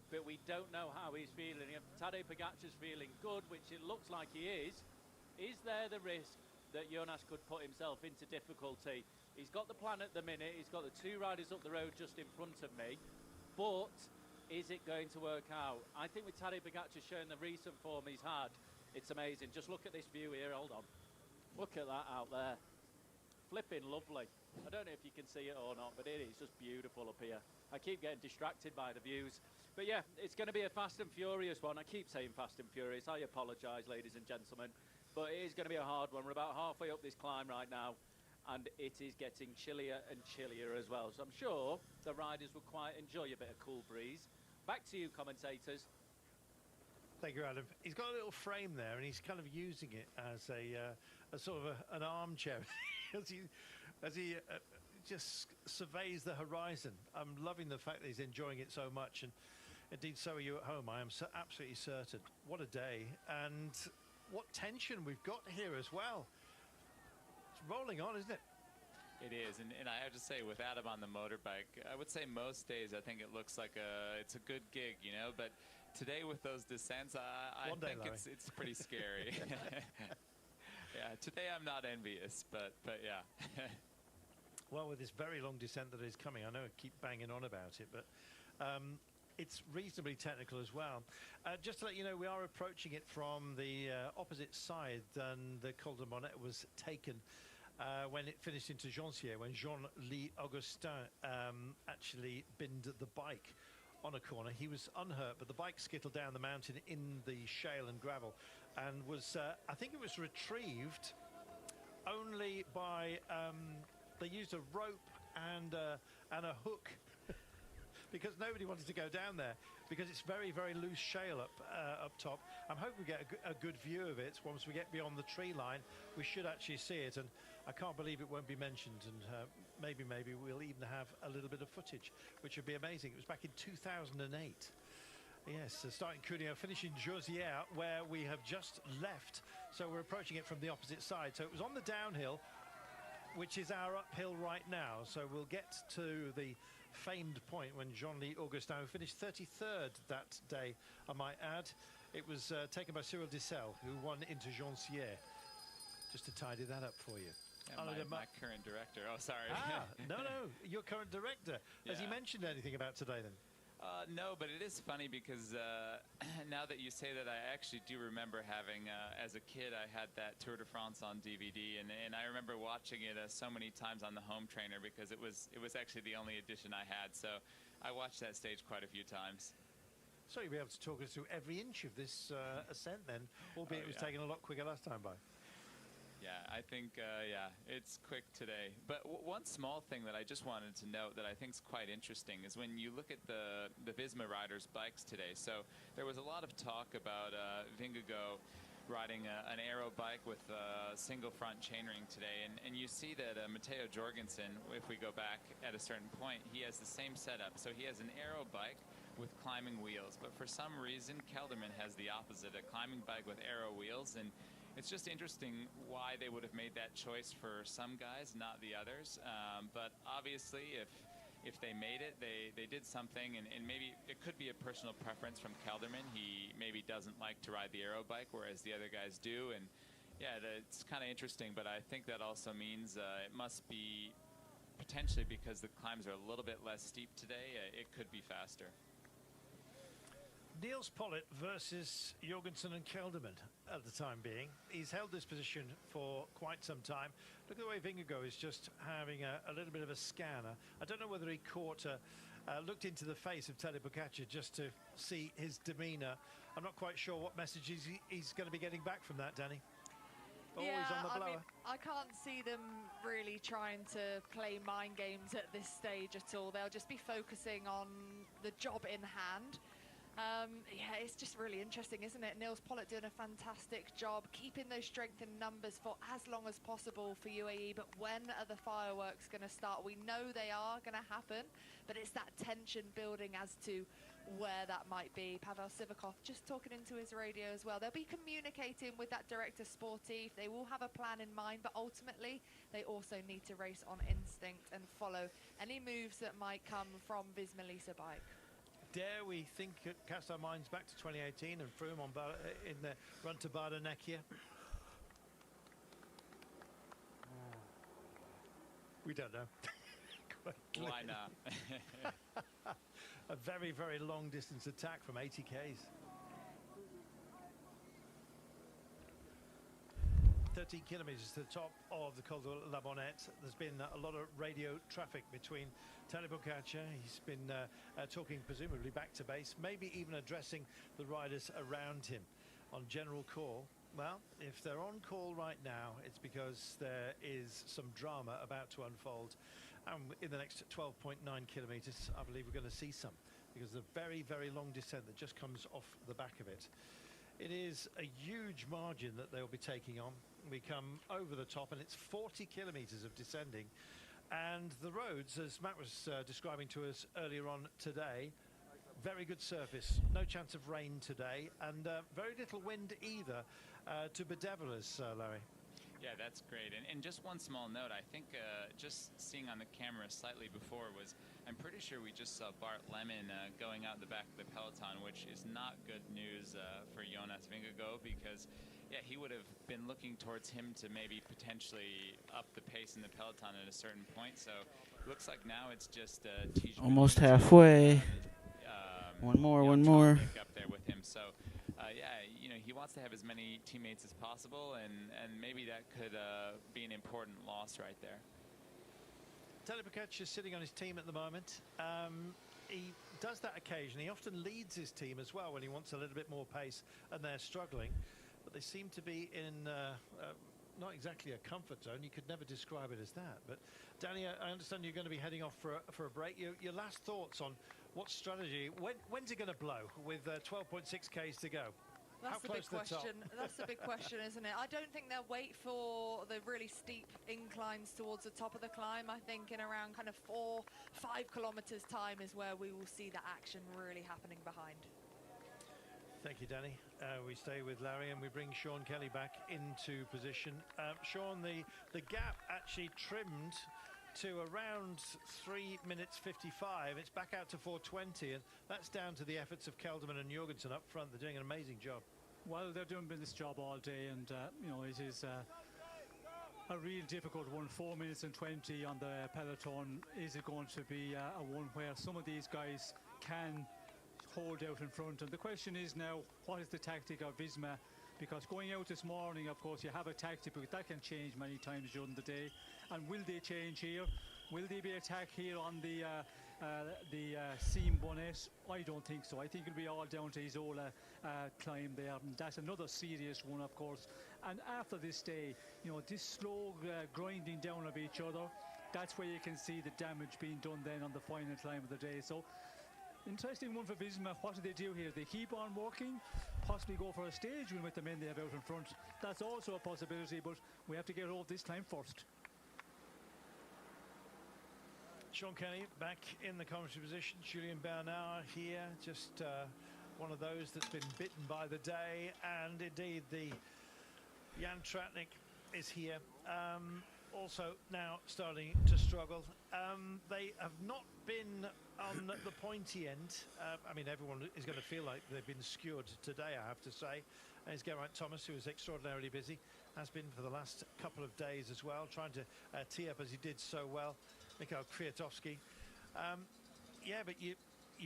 but we don't know how he's feeling. If Tadej Pogacar's feeling good, which it looks like he is there the risk that Jonas could put himself into difficulty? He's got the plan at the minute, he's got the 2 riders up the road just in front of me, but is it going to work out? I think with Tadej Pogacar showing the recent form he's had, it's amazing. Just look at this view here, hold on. Look at that out there. Flipping lovely. I don't know if you can see it or not, but it is just beautiful up here. I keep getting distracted by the views. But yeah, it's going to be a fast and furious one. I keep saying fast and furious. I apologise, ladies and gentlemen. But it is going to be a hard one. We're about halfway up this climb right now, and it is getting chillier and chillier as well. So I'm sure the riders will quite enjoy a bit of cool breeze. Back to you, commentators. Thank you, Adam. He's got a little frame there, and he's kind of using it as a sort of an armchair as he just surveys the horizon. I'm loving the fact that he's enjoying it so much, and indeed so are you at home. I am so absolutely certain. What a day, and what tension we've got here as well. It's rolling on, isn't it? It is, and I have to say, with Adam on the motorbike, I would say most days I think it looks like it's a good gig, you know, but today with those descents, I think it's pretty scary. Yeah, today I'm not envious, but yeah. Well, with this very long descent that is coming, I know I keep banging on about it, but it's reasonably technical as well. Just to let you know, we are approaching it from the opposite side than the Col de Bonnet was taken when it finished into Joncières, when Jean-Louis Augustin actually binned the bike on a corner. He was unhurt, but the bike skittled down the mountain in the shale and gravel and was, I think it was retrieved only by... they used a rope and a hook because nobody wanted to go down there because it's very, very loose shale up top. I'm hoping we get a good view of it. Once we get beyond the tree line, we should actually see it, and I can't believe it won't be mentioned, and maybe we'll even have a little bit of footage, which would be amazing. It was back in 2008. Yes, starting Cuneo, finishing Joncières, where we have just left. So we're approaching it from the opposite side. So it was on the downhill, which is our uphill right now. So we'll get to the famed point when Jean-Louis Augustin finished 33rd that day, I might add. It was taken by Cyril Dissel, who won into Joncières. Just to tidy that up for you. Yeah, my current director. Oh, sorry. No, your current director. Yeah. Has he mentioned anything about today then? No, but it is funny because now that you say that, I actually do remember having, as a kid, I had that Tour de France on DVD, and I remember watching it so many times on the home trainer because it was actually the only edition I had. So I watched that stage quite a few times. So you'll be able to talk us through every inch of this ascent then, albeit it was taken a lot quicker last time by. Yeah, I think, it's quick today. But one small thing that I just wanted to note that I think is quite interesting is when you look at the Visma riders' bikes today. So there was a lot of talk about Vingegaard riding an aero bike with single front chainring today. And you see that Matteo Jorgensen, if we go back at a certain point, he has the same setup. So he has an aero bike with climbing wheels. But for some reason, Kelderman has the opposite, a climbing bike with aero wheels. And it's just interesting why they would have made that choice for some guys, not the others. But obviously, if they made it, they did something, and maybe it could be a personal preference from Kelderman. He maybe doesn't like to ride the aero bike, whereas the other guys do. And yeah, it's kind of interesting, but I think that also means it must be potentially because the climbs are a little bit less steep today, it could be faster. Niels Pollitt versus Jorgensen and Kelderman at the time being. He's held this position for quite some time. Look at the way Vingegaard is just having a little bit of a scanner. I don't know whether he looked into the face of Tadej Pogačar just to see his demeanour. I'm not quite sure what messages he's going to be getting back from that, Danny. Always on the blower. I mean, I can't see them really trying to play mind games at this stage at all. They'll just be focusing on the job in hand. Yeah, it's just really interesting, isn't it? Niels Pollitt doing a fantastic job, keeping those strength in numbers for as long as possible for UAE. But when are the fireworks going to start? We know they are going to happen, but it's that tension building as to where that might be. Pavel Sivakov just talking into his radio as well. They'll be communicating with that director sportif. They will have a plan in mind, but ultimately they also need to race on instinct and follow any moves that might come from Visma Lease bike. Dare we cast our minds back to 2018 and Froome on in the run to Bardonecchia? We don't know. Why not? A very, very long distance attack from 80 Ks. 30 13 kilometres to the top of the Col de la Bonnette. There's been a lot of radio traffic between Tadej Pogačar. He's been talking presumably back to base, maybe even addressing the riders around him on general call. Well, if they're on call right now, it's because there is some drama about to unfold. And in the next 12.9 kilometres, I believe we're going to see some, because the very, very long descent that just comes off the back of it. It is a huge margin that they'll be taking on. We come over the top, and it's 40 kilometres of descending. And the roads, as Matt was describing to us earlier on today, very good surface, no chance of rain today, and very little wind either to bedevil us, Larry. Yeah, that's great. And just one small note, I think just seeing on the camera slightly before was, I'm pretty sure we just saw Bart Lemon going out the back of the peloton, which is not good news for Jonas Vingegaard, because yeah, he would have been looking towards him to maybe potentially up the pace in the peloton at a certain point. So looks like now it's just almost halfway. One more. Up there with him. So yeah, you know, he wants to have as many teammates as possible, and maybe that could be an important loss right there. Tadej Pogačar is sitting on his team at the moment. He does that occasionally. He often leads his team as well when he wants a little bit more pace and they're struggling. But they seem to be in not exactly a comfort zone. You could never describe it as that. But Danny, I understand you're going to be heading off for a break. Your last thoughts on what strategy? When's it going to blow with 12.6 Ks to go? That's the big question. That's the big question, isn't it? I don't think they'll wait for the really steep inclines towards the top of the climb. I think in around kind of 4-5 kilometers time is where we will see the action really happening behind. Thank you, Danny. We stay with Larry and we bring Sean Kelly back into position. Sean, the gap actually trimmed to around 3 minutes 55. It's back out to 4:20, and that's down to the efforts of Kelderman and Jorgensen up front. They're doing an amazing job. Well, they're doing this job all day, and you know, it is a real difficult one. 4 minutes and 20 on the peloton. Is it going to be a one where some of these guys can hold out in front? And the question is now, what is the tactic of Visma? Because going out this morning, of course, you have a tactic, but that can change many times during the day. And will they change here? Will they be attacked here on the seam bonnet? I don't think so. I think it'll be all down to Isola climb there, and that's another serious one, of course. And after this day, you know, this slow grinding down of each other, that's where you can see the damage being done then on the final climb of the day. So interesting one for Visma. What do they do here? They keep on working, possibly go for a stage win with the men they have out in front. That's also a possibility, but we have to get over this climb first. Sean Kelly back in the commentary position. Julien Bernard here, just one of those that's been bitten by the day. And indeed, the Jan Tratnik is here. Also now starting to struggle. They have not been on the pointy end. I mean, everyone is going to feel like they've been skewered today, I have to say. And it's Geraint Thomas, who is extraordinarily busy, has been for the last couple of days as well, trying to tee up as he did so well. Mikhail Kwiatkowski. Yeah, but you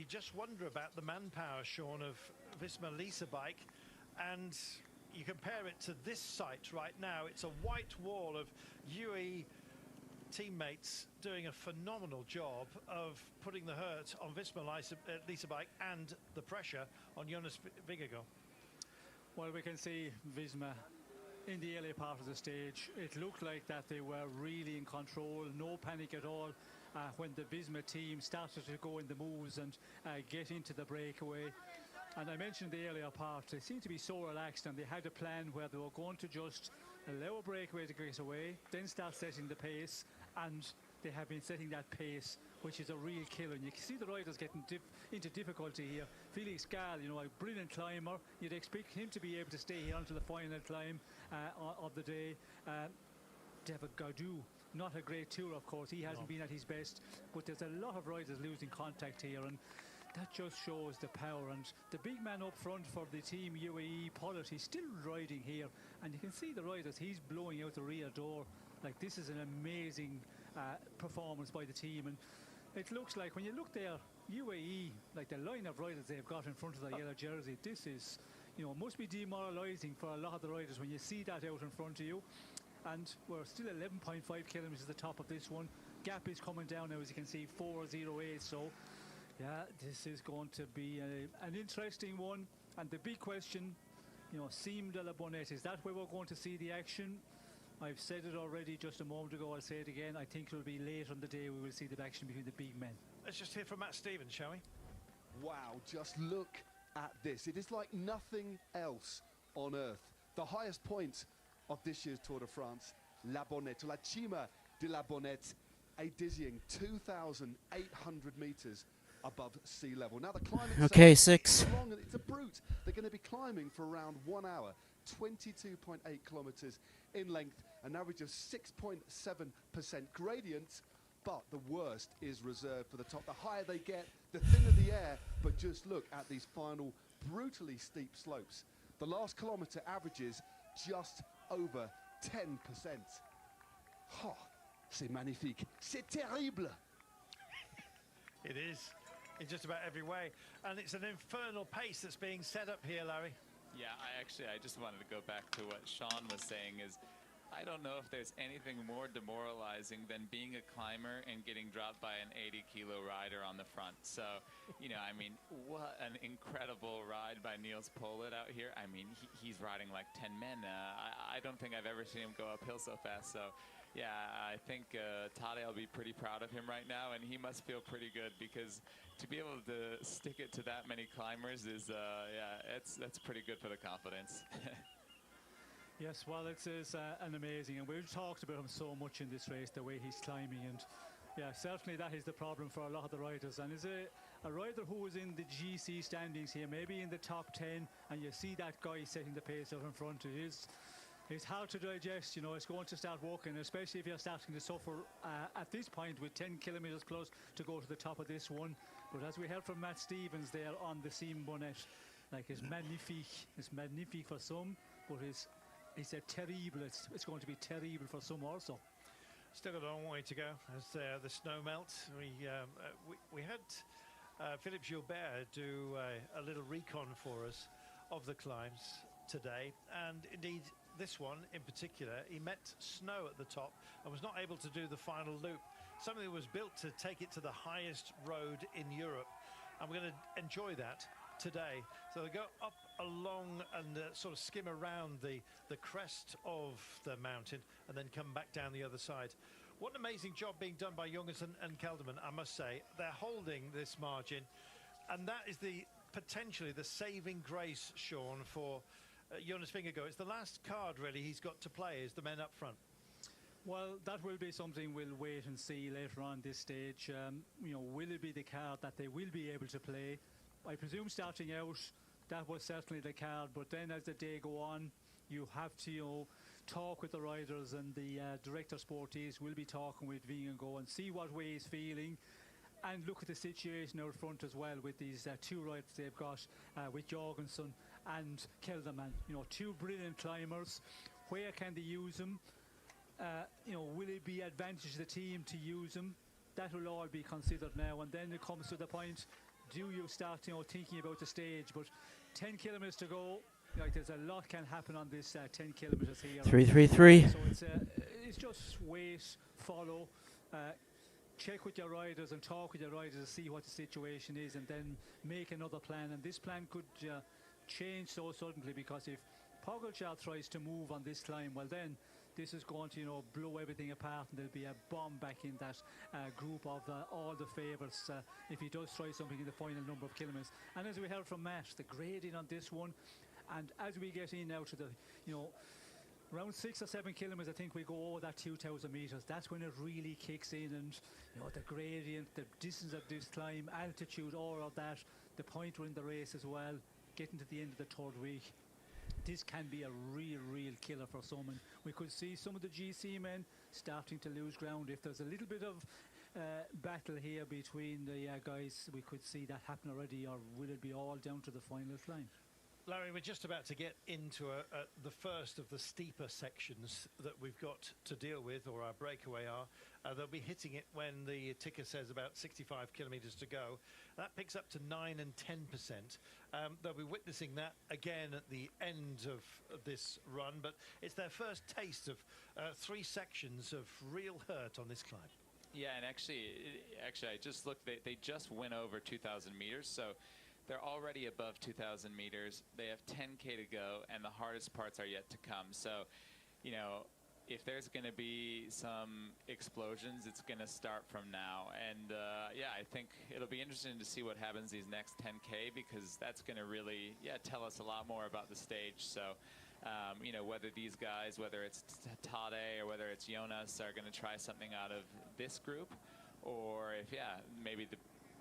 just wonder about the manpower, Sean, of Visma Lease bike, and you compare it to this site right now. It's a white wall of UAE teammates doing a phenomenal job of putting the hurt on Visma Lease bike and the pressure on Jonas Vingegaard. Well, we can see Visma in the early part of the stage. It looked like that they were really in control, no panic at all when the Visma team started to go in the moves and get into the breakaway. And I mentioned the earlier part, they seemed to be so relaxed, and they had a plan where they were going to just allow a breakaway to get away, then start setting the pace, and they have been setting that pace, which is a real killer. And you can see the riders getting into difficulty here. Felix Gall, you know, a brilliant climber. You'd expect him to be able to stay here until the final climb of the day. David Gaudu, not a great tour, of course. He hasn't been at his best, but there's a lot of riders losing contact here, and that just shows the power. And the big man up front for the team UAE, Pollitt, he's still riding here, and you can see the riders, he's blowing out the rear door. Like, this is an amazing performance by the team. And it looks like, when you look there, UAE, like the line of riders they've got in front of the yellow jersey, this is, you know, must be demoralising for a lot of the riders when you see that out in front of you. and we're still 11.5 kilometres at the top of this one. Gap is coming down now, as you can see, 4:08. So yeah, this is going to be an interesting one. And the big question, you know, Cime de la Bonnette, is that where we're going to see the action? I've said it already just a moment ago, I'll say it again. I think it will be later in the day we will see the action between the big men. Let's just hear from Matt Stevens, shall we? Wow, just look at this. It is like nothing else on earth. The highest point of this year's Tour de France, La Bonnette, La Cima de la Bonnette, a dizzying 2,800 metres above sea level. Now the climb itself, Okay, 6. long, it's a brute. They're going to be climbing for around 1 hour, 22.8 kilometres in length, an average of 6.7% gradient. But the worst is reserved for the top. The higher they get, the thinner the air. But just look at these final brutally steep slopes. The last kilometre averages just over 10%. Oh, c'est magnifique. C'est terrible. It is, in just about every way. And it's an infernal pace that's being set up here, Larry. Yeah, I just wanted to go back to what Sean was saying is, I don't know if there's anything more demoralizing than being a climber and getting dropped by an 80-kilo rider on the front. So, you know, I mean, what an incredible ride by Niels Pollitt out here. I mean, he's riding like 10 men. I don't think I've ever seen him go uphill so fast. So, yeah, I think Tade will be pretty proud of him right now, and he must feel pretty good because to be able to stick it to that many climbers is, yeah, that's pretty good for the confidence. Yes, well, it's an amazing, and we've talked about him so much in this race, the way he's climbing, and yeah, certainly that is the problem for a lot of the riders. And is a rider who is in the GC standings here, maybe in the top 10, and you see that guy setting the pace out in front, it's hard to digest. You know, it's going to start walking, especially if you're starting to suffer at this point with 10 kilometres plus to go to the top of this one. But as we heard from Matt Stevens there on the Cime Bonnette, like, it's magnifique for some, but it's a terrible. It's going to be terrible for some also. Still got a long way to go as the snow melts. We had Philippe Gilbert do a little recon for us of the climbs today, and indeed this one in particular, he met snow at the top and was not able to do the final loop. Something that was built to take it to the highest road in Europe, and we're going to enjoy that today. So they go up along and sort of skim around the crest of the mountain and then come back down the other side. What an amazing job being done by Jorgensen and Kelderman, I must say. They're holding this margin, and that is potentially the saving grace, Sean, for Jonas Vingegaard. It's the last card really he's got to play, is the men up front. Well, that will be something we'll wait and see later on this stage. You know, will it be the card that they will be able to play? I presume starting out, that was certainly the card, but then as the day go on, you have to, you know, talk with the riders, and the director sportives will be talking with Vingegaard and see what way he's feeling, and look at the situation out front as well with these two riders they've got with Jorgensen and Kelderman. You know, two brilliant climbers. Where can they use them? You know, will it be advantage to the team to use them? That will all be considered now, and then it comes to the point, do you start, you know, thinking about the stage? But 10 kilometres to go, like, there's a lot can happen on this 10 kilometres here. 3:33. So it's just wait, follow, check with your riders and talk with your riders to see what the situation is, and then make another plan. And this plan could change so suddenly, because if Pogačar tries to move on this climb, well then this is going to, you know, blow everything apart, and there'll be a bomb back in that group of all the favourites if he does try something in the final number of kilometres. And as we heard from Matt, the grading on this one, and as we get in now to the, you know, around 6 or 7 kilometres, I think we go over that 2,000 metres. That's when it really kicks in, and you know, the gradient, the distance of this climb, altitude, all of that, the point we're in the race as well, getting to the end of the third week. This can be a real killer for some, and we could see some of the GC men starting to lose ground. If there's a little bit of battle here between the guys, we could see that happen already, or will it be all down to the final climb? Larry, we're just about to get into the first of the steeper sections that we've got to deal with, or our breakaway are. They'll be hitting it when the ticker says about 65 kilometres to go. That picks up to 9 and 10%. They'll be witnessing that again at the end of this run, but it's their first taste of 3 sections of real hurt on this climb. Yeah, and actually, I just looked. They just went over 2,000 meters, so they're already above 2,000 meters. They have 10K to go, and the hardest parts are yet to come. So, you know, if there's going to be some explosions, it's going to start from now. And, yeah, I think it'll be interesting to see what happens these next 10K, because that's going to really, tell us a lot more about the stage. So, you know, whether these guys, whether it's Tade or whether it's Jonas, are going to try something out of this group, or if, maybe the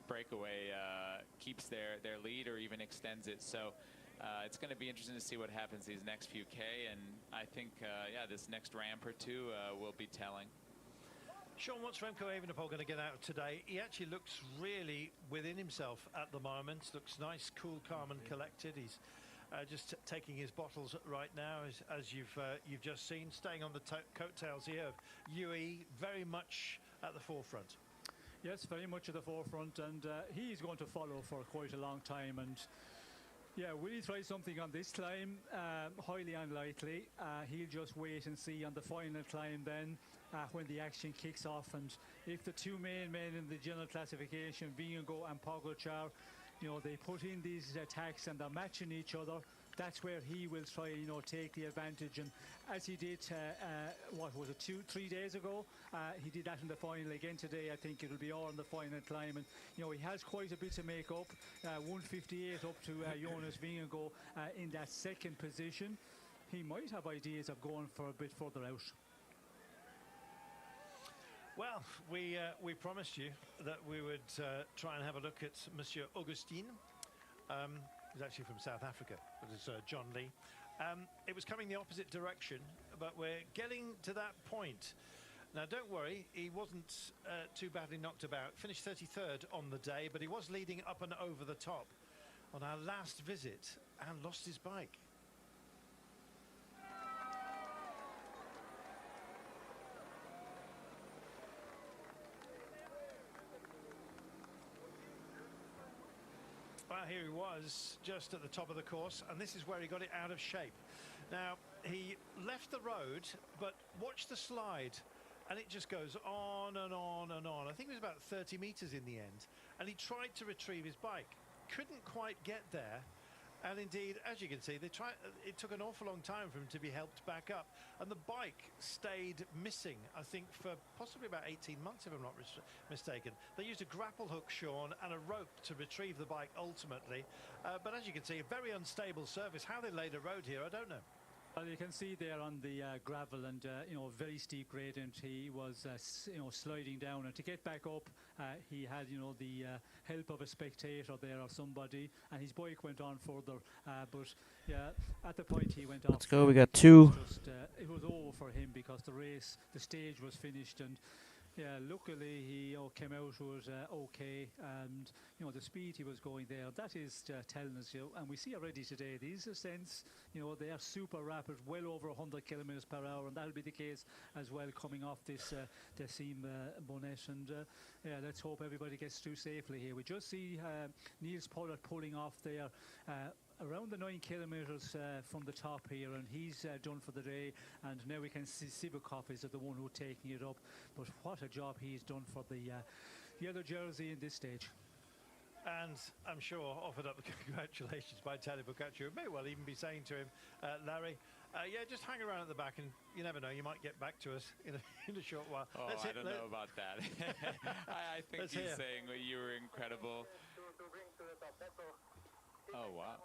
breakaway keeps their lead or even extends it. So it's going to be interesting to see what happens these next few K, and I think this next ramp or two will be telling. Sean, what's Remco Evenepoel going to get out today? He actually looks really within himself at the moment. Looks nice, cool, calm and collected. He's just taking his bottles right now, as you've just seen, staying on the coattails here of UE, very much at the forefront. Yes, very much at the forefront, and he's going to follow for quite a long time. And yeah, will he try something on this climb? Highly unlikely. He'll just wait and see on the final climb then, when the action kicks off. And if the 2 main men in the general classification, Vingegaard and Pogačar, you know, they put in these attacks and they're matching each other, that's where he will try, you know, take the advantage. And as he did, what was it, 3 days ago, he did that in the final again today. I think it'll be all in the final climb, and you know, he has quite a bit to make up. 158 up to Jonas Vingegaard in that second position. He might have ideas of going for a bit further out. Well, we promised you that we would try and have a look at Monsieur Augustin. He's actually from South Africa, but it's John Lee. It was coming the opposite direction, but we're getting to that point. Now, don't worry, he wasn't too badly knocked about. Finished 33rd on the day, but he was leading up and over the top on our last visit and lost his bike. Well, here he was, just at the top of the course, and this is where he got it out of shape. Now, he left the road, but watch the slide, and it just goes on and on and on. I think it was about 30 meters in the end, and he tried to retrieve his bike. Couldn't quite get there, and indeed, as you can see, it took an awful long time for him to be helped back up, and the bike stayed missing, I think, for possibly about 18 months, if I'm not mistaken. They used a grapple hook, Sean, and a rope to retrieve the bike ultimately, but as you can see, a very unstable surface. How they laid a road here, I don't know. Well, you can see there on the gravel, and you know, very steep gradient. He was you know, sliding down, and to get back up, he had, you know, the help of a spectator there or somebody, and his bike went on further. But yeah, at the point he went off. Let's go. We got 2. It was over for him because the stage was finished, and yeah, luckily he came out was okay, and you know, the speed he was going there, that is telling us, you know, and we see already today these ascents, you know, they are super rapid, well over 100 kilometers per hour, and that'll be the case as well coming off this Decime Bonnet. And yeah, let's hope everybody gets through safely here. We just see Niels Pollard pulling off there around the 9 kilometers from the top here, and he's done for the day. And now we can see Sivakov is the one who's taking it up, but what a job he's done for the yellow jersey in this stage. And I'm sure offered up the congratulations by Tadej Pogačar. May well even be saying to him, Larry, yeah, just hang around at the back, and you never know, you might get back to us in a short while. Oh, I don't know about that. I think he's saying, well, you were incredible. Oh, wow.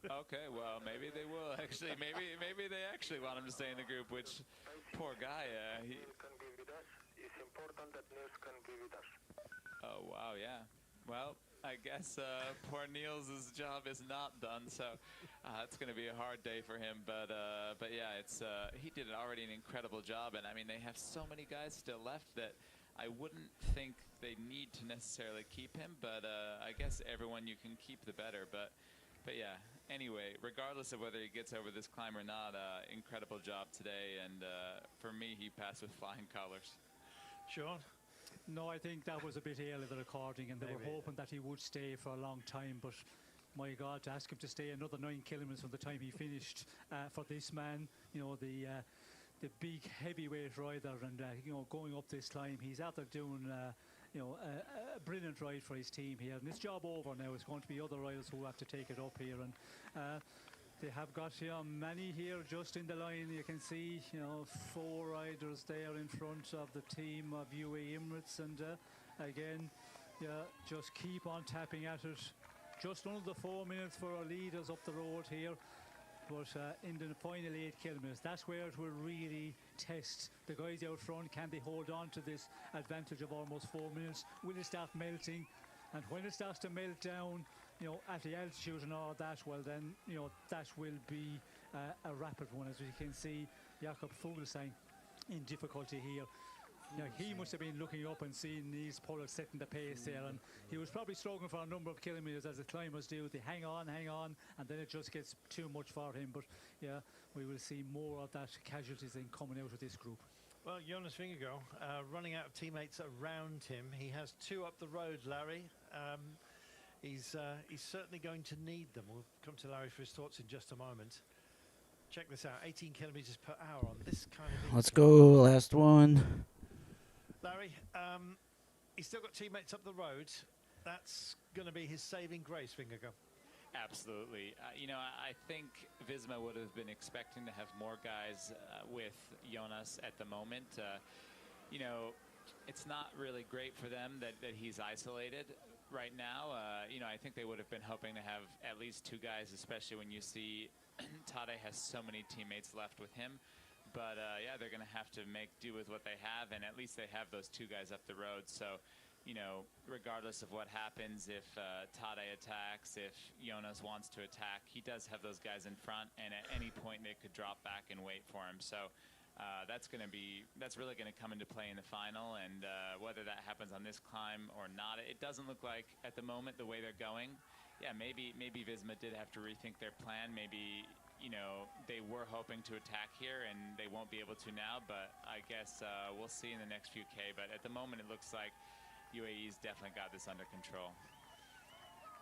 Okay, well, maybe they will actually. Maybe they actually want him to stay in the group. Which, poor guy. It's important that Niels can be with us. Oh wow, yeah. Well, I guess poor Niels' job is not done, so it's going to be a hard day for him. But yeah, he did already an incredible job, and I mean, they have so many guys still left that I wouldn't think they need to necessarily keep him. But I guess everyone you can keep, the better. But But yeah, anyway, regardless of whether he gets over this climb or not, incredible job today. And for me, he passed with flying colors. Sean? No, I think that was a bit early, the recording, and they were hoping that he would stay for a long time. But my God, to ask him to stay another 9 kilometres from the time he finished for this man, you know, the big heavyweight rider, and you know, going up this climb, he's after doing you know, a brilliant ride for his team here. And it's job over now. It's going to be other riders who have to take it up here, and they have got many here just in the line. You can see, you know, 4 riders there in front of the team of UAE Emirates, and again, yeah, just keep on tapping at it. Just under the 4 minutes for our leaders up the road here. But in the final 8 kilometres, that's where it will really test the guys out front. Can they hold on to this advantage of almost 4 minutes? Will it start melting? And when it starts to melt down, you know, at the altitude and all that, well then, you know, that will be a rapid one. As we can see, Jakob Fuglsang in difficulty here. You know, he must have been looking up and seeing Niels Pollard setting the pace there, and he was probably struggling for a number of kilometres, as the climbers do. They hang on, and then it just gets too much for him. But yeah, we will see more of that casualties in coming out of this group. Well, Jonas Vingegaard running out of teammates around him. He has 2 up the road, Larry. He's certainly going to need them. We'll come to Larry for his thoughts in just a moment. Check this out, 18 kilometres per hour on this kind of... Let's go, last one. Larry, he's still got teammates up the road. That's going to be his saving grace, Vingegaard. Absolutely. You know, I think Visma would have been expecting to have more guys with Jonas at the moment. You know, it's not really great for them that he's isolated right now. You know, I think they would have been hoping to have at least 2 guys, especially when you see Tadej has so many teammates left with him. But yeah, they're going to have to make do with what they have, and at least they have those 2 guys up the road. So, you know, regardless of what happens, if Tadej attacks, if Jonas wants to attack, he does have those guys in front, and at any point they could drop back and wait for him. So that's really going to come into play in the final, and whether that happens on this climb or not, it doesn't look like at the moment the way they're going. Yeah, maybe Visma did have to rethink their plan. Maybe, you know, they were hoping to attack here and they won't be able to now, but I guess we'll see in the next few K. But at the moment it looks like UAE's definitely got this under control.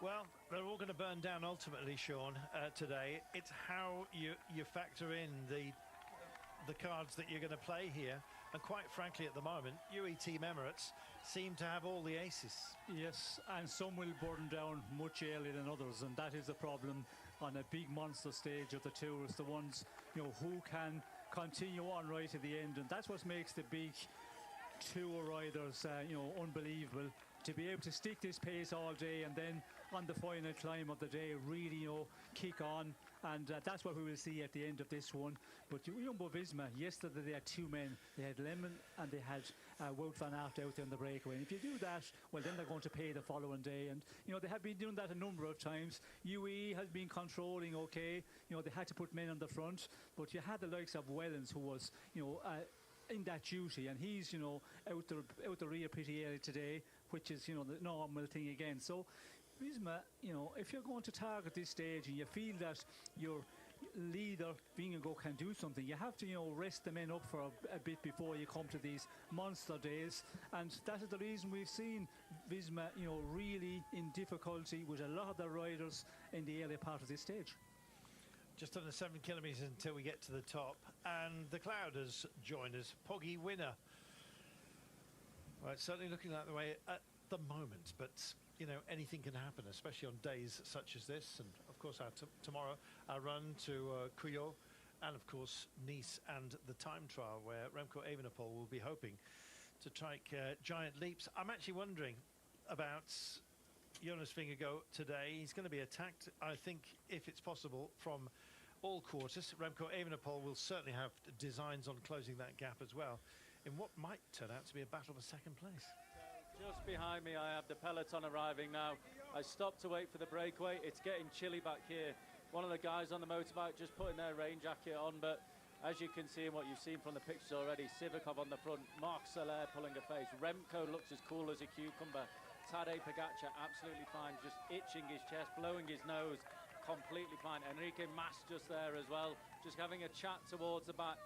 Well, they're all going to burn down ultimately, Sean, today. It's how you factor in the cards that you're going to play here. And quite frankly, at the moment, UAE Team Emirates seem to have all the aces. Yes, and some will burn down much earlier than others, and that is the problem on a big monster stage of the tours. The ones, you know, who can continue on right to the end, and that's what makes the big tour riders, you know, unbelievable. To be able to stick this pace all day, and then on the final climb of the day, really, you know, kick on. And that's what we will see at the end of this one. But Jumbo-Visma, yesterday they had 2 men. They had Lemon and they had Wout van Aert out there in the breakaway. And if you do that, well, then they're going to pay the following day. And, you know, they have been doing that a number of times. UAE has been controlling, okay. You know, they had to put men on the front. But you had the likes of Wellens, who was, you know, in that duty. And he's, you know, out the rear pretty early today, which is, you know, the normal thing again. So, Visma, you know, if you're going to target this stage and you feel that your leader, Vingegaard, can do something, you have to, you know, rest the men up for a bit before you come to these monster days. And that is the reason we've seen Visma, you know, really in difficulty with a lot of the riders in the early part of this stage. Just under 7 kilometres until we get to the top. And the Clouders join us. Poggy winner. Well, it's certainly looking like the way at the moment, but you know, anything can happen, especially on days such as this. And of course, tomorrow, our run to Cuyo, and of course Nice and the time trial, where Remco Evenepoel will be hoping to take giant leaps. I'm actually wondering about Jonas Vingegaard today. He's going to be attacked, I think, if it's possible, from all quarters. Remco Evenepoel will certainly have designs on closing that gap as well, in what might turn out to be a battle for second place. Just behind me, I have the peloton arriving now. I stopped to wait for the breakaway. It's getting chilly back here. One of the guys on the motorbike just putting their rain jacket on, but as you can see and what you've seen from the pictures already, Sivakov on the front, Marc Soler pulling a face, Remco looks as cool as a cucumber, Tadej Pogacar absolutely fine, just itching his chest, blowing his nose. completely fine. Enrique Mas just there as well, just having a chat towards the back.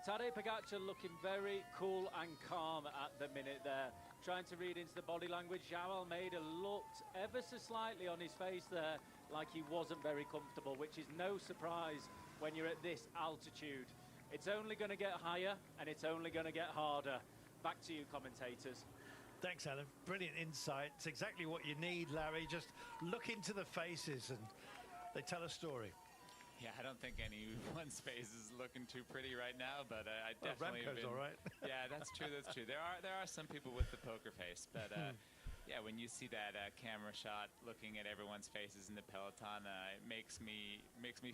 Tadej Pogacar looking very cool and calm at the minute there, trying to read into the body language. João Almeida looked ever so slightly on his face there like he wasn't very comfortable, which is no surprise when you're at this altitude. It's only going to get higher and it's only going to get harder. Back to you, commentators. Thanks, Alan. Brilliant insight. It's exactly what you need, Larry. Just look into the faces and they tell a story. Yeah, I don't think anyone's face is looking too pretty right now, but I definitely Remco's all right. Yeah, that's true. That's true. There are some people with the poker face, but yeah, when you see that camera shot, looking at everyone's faces in the peloton, it makes me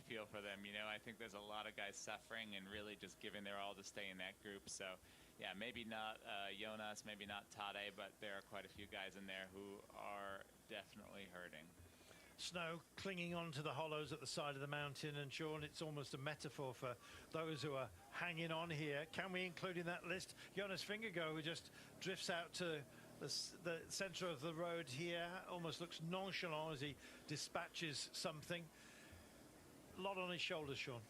feel for them. You know, I think there's a lot of guys suffering and really just giving their all to stay in that group. So, yeah, maybe not Jonas, maybe not Tadej, but there are quite a few guys in there who are definitely hurting. Snow clinging on to the hollows at the side of the mountain, and Sean, it's almost a metaphor for those who are hanging on here. Can we include in that list Jonas Vingegaard, who just drifts out to the centre of the road here, almost looks nonchalant as he dispatches something. A lot on his shoulders, Sean.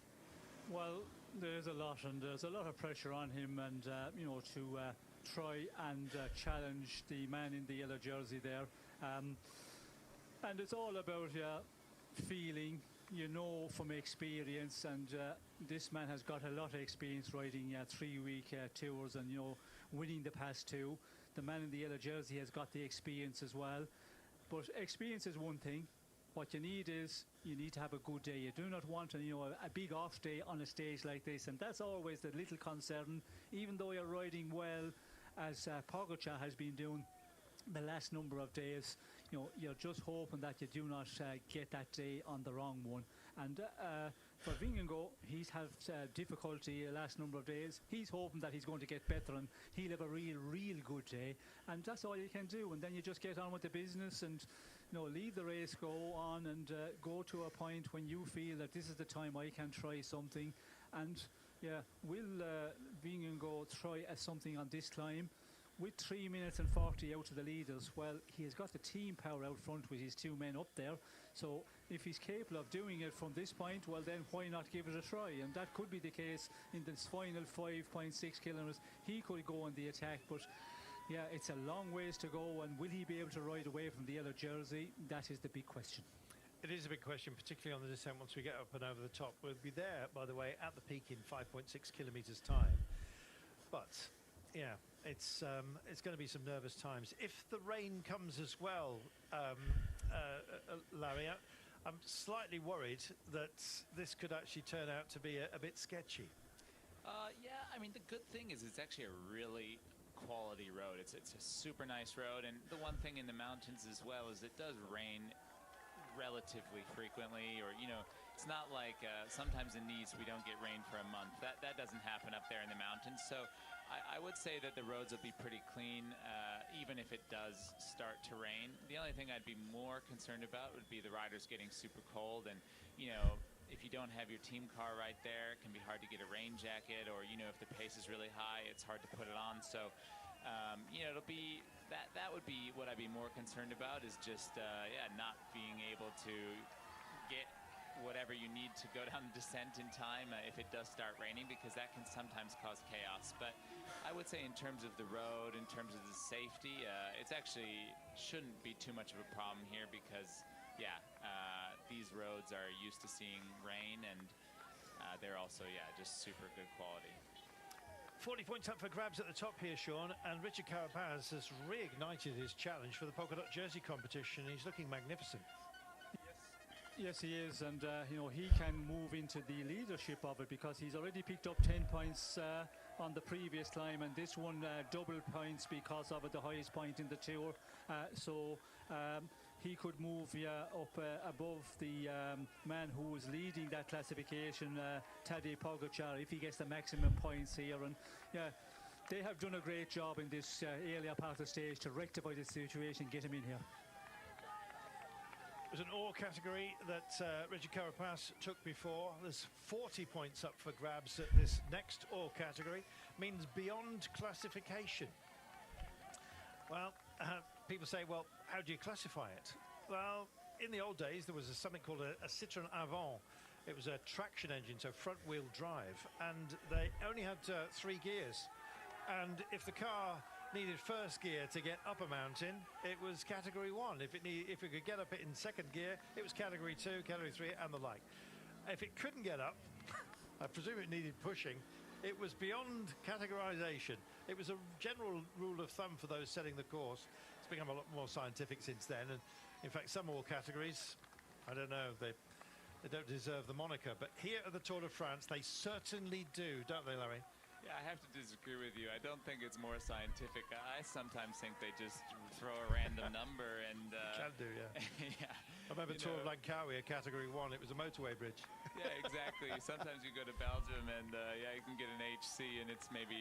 Well, there's a lot, and there's a lot of pressure on him, and you know, to try and challenge the man in the yellow jersey there. And it's all about feeling, you know, from experience, and this man has got a lot of experience riding 3-week tours and, you know, winning the past two. The man in the yellow jersey has got the experience as well. But experience is one thing. What you need is, you need to have a good day. You do not want a big off day on a stage like this, and that's always the little concern. Even though you're riding well, as Pogacar has been doing the last number of days, you know, you're just hoping that you do not get that day on the wrong one. And for Vingegaard, he's had difficulty the last number of days. He's hoping that he's going to get better and he'll have a real good day. And that's all you can do. And then you just get on with the business and, you know, leave the race, go on and go to a point when you feel that this is the time I can try something. And yeah, will Vingegaard try something on this climb? With 3 minutes and 40 out of the leaders, well, he has got the team power out front with his two men up there. So if he's capable of doing it from this point, well, then why not give it a try? And that could be the case in this final 5.6 kilometers. He could go on the attack, but yeah, it's a long ways to go. And will he be able to ride away from the yellow jersey? That is the big question. It is a big question, particularly on the descent once we get up and over the top. We'll be there, by the way, at the peak in 5.6 kilometers time. But yeah, it's going to be some nervous times. If the rain comes as well, Larry, I'm slightly worried that this could actually turn out to be a bit sketchy. Yeah, I mean, the good thing is it's actually a really quality road. It's a super nice road, and the one thing in the mountains as well is it does rain relatively frequently, or, you know, it's not like sometimes in Nice we don't get rain for a month. That doesn't happen up there in the mountains. So I would say that the roads will be pretty clean, even if it does start to rain. The only thing I'd be more concerned about would be the riders getting super cold, and, you know, if you don't have your team car right there, it can be hard to get a rain jacket, or, you know, if the pace is really high, it's hard to put it on. So you know, it'll be that would be what I'd be more concerned about, is just yeah, not being able to get whatever you need to go down the descent in time if it does start raining, because that can sometimes cause chaos. But I would say in terms of the road, in terms of the safety, it's actually shouldn't be too much of a problem here, because yeah, these roads are used to seeing rain, and they're also, yeah, just super good quality. 40 points up for grabs at the top here, Sean, and Richard Carapaz has reignited his challenge for the polka dot jersey competition. He's looking magnificent. Yes, he is, and you know, he can move into the leadership of it, because he's already picked up 10 points on the previous climb, and this one double points because of it, the highest point in the tour. So he could move up above the man who was leading that classification, Tadej Pogacar, if he gets the maximum points here. And yeah, they have done a great job in this earlier part of the stage to rectify the situation, get him in here. It was an ore category that Richard Carapaz took before. There's 40 points up for grabs at this next ore category. Means beyond classification. Well, people say, well, how do you classify it? Well, in the old days, there was something called a Citroën Avant. It was a traction engine, so front-wheel drive, and they only had 3 gears. And if the car needed first gear to get up a mountain, it was category 1. If it could get up it in second gear, it was category 2, category 3, and the like. If it couldn't get up, I presume it needed pushing, it was beyond categorization. It was a general rule of thumb for those setting the course. It's become a lot more scientific since then, and in fact, some all categories, I don't know, they don't deserve the moniker, but here at the Tour de France, they certainly do, don't they, Larry? Yeah, I have to disagree with you. I don't think it's more scientific. I sometimes think they just throw a random number and... Can do, yeah. Yeah. I remember Tour of Langkawi, a category 1. It was a motorway bridge. Yeah, exactly. Sometimes you go to Belgium and, yeah, you can get an HC and it's maybe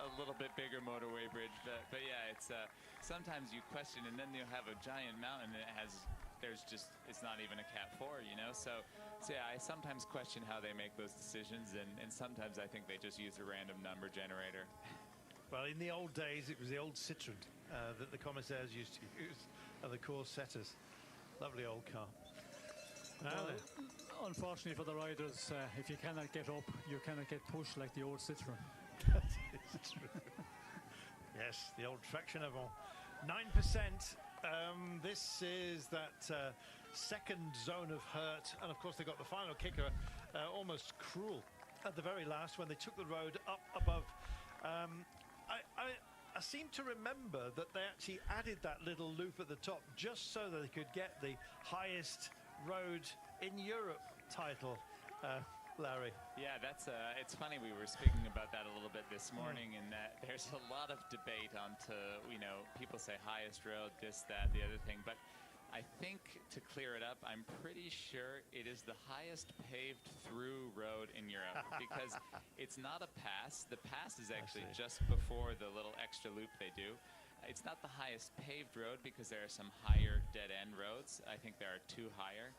a little bit bigger motorway bridge. But yeah, it's sometimes you question, and then you'll have a giant mountain and it has... it's not even a Cat 4, you know? So yeah, I sometimes question how they make those decisions, and sometimes I think they just use a random number generator. Well, in the old days, it was the old Citroën that the commissaires used to use, and the course setters. Lovely old car. Well, unfortunately for the riders, if you cannot get up, you cannot get pushed like the old Citroën. That is true. Yes, the old traction avant. 9%. This is that second zone of hurt, and of course they got the final kicker, almost cruel at the very last when they took the road up above. I seem to remember that they actually added that little loop at the top just so that they could get the highest road in Europe title. Larry. Yeah, that's it's funny, we were speaking about that a little bit this morning, and that there's a lot of debate onto, you know, people say highest road, this, that, the other thing, but I think to clear it up, I'm pretty sure it is the highest paved through road in Europe because it's not a pass. The pass is actually just before the little extra loop they do. It's not the highest paved road because there are some higher dead-end roads. I think there are 2 higher.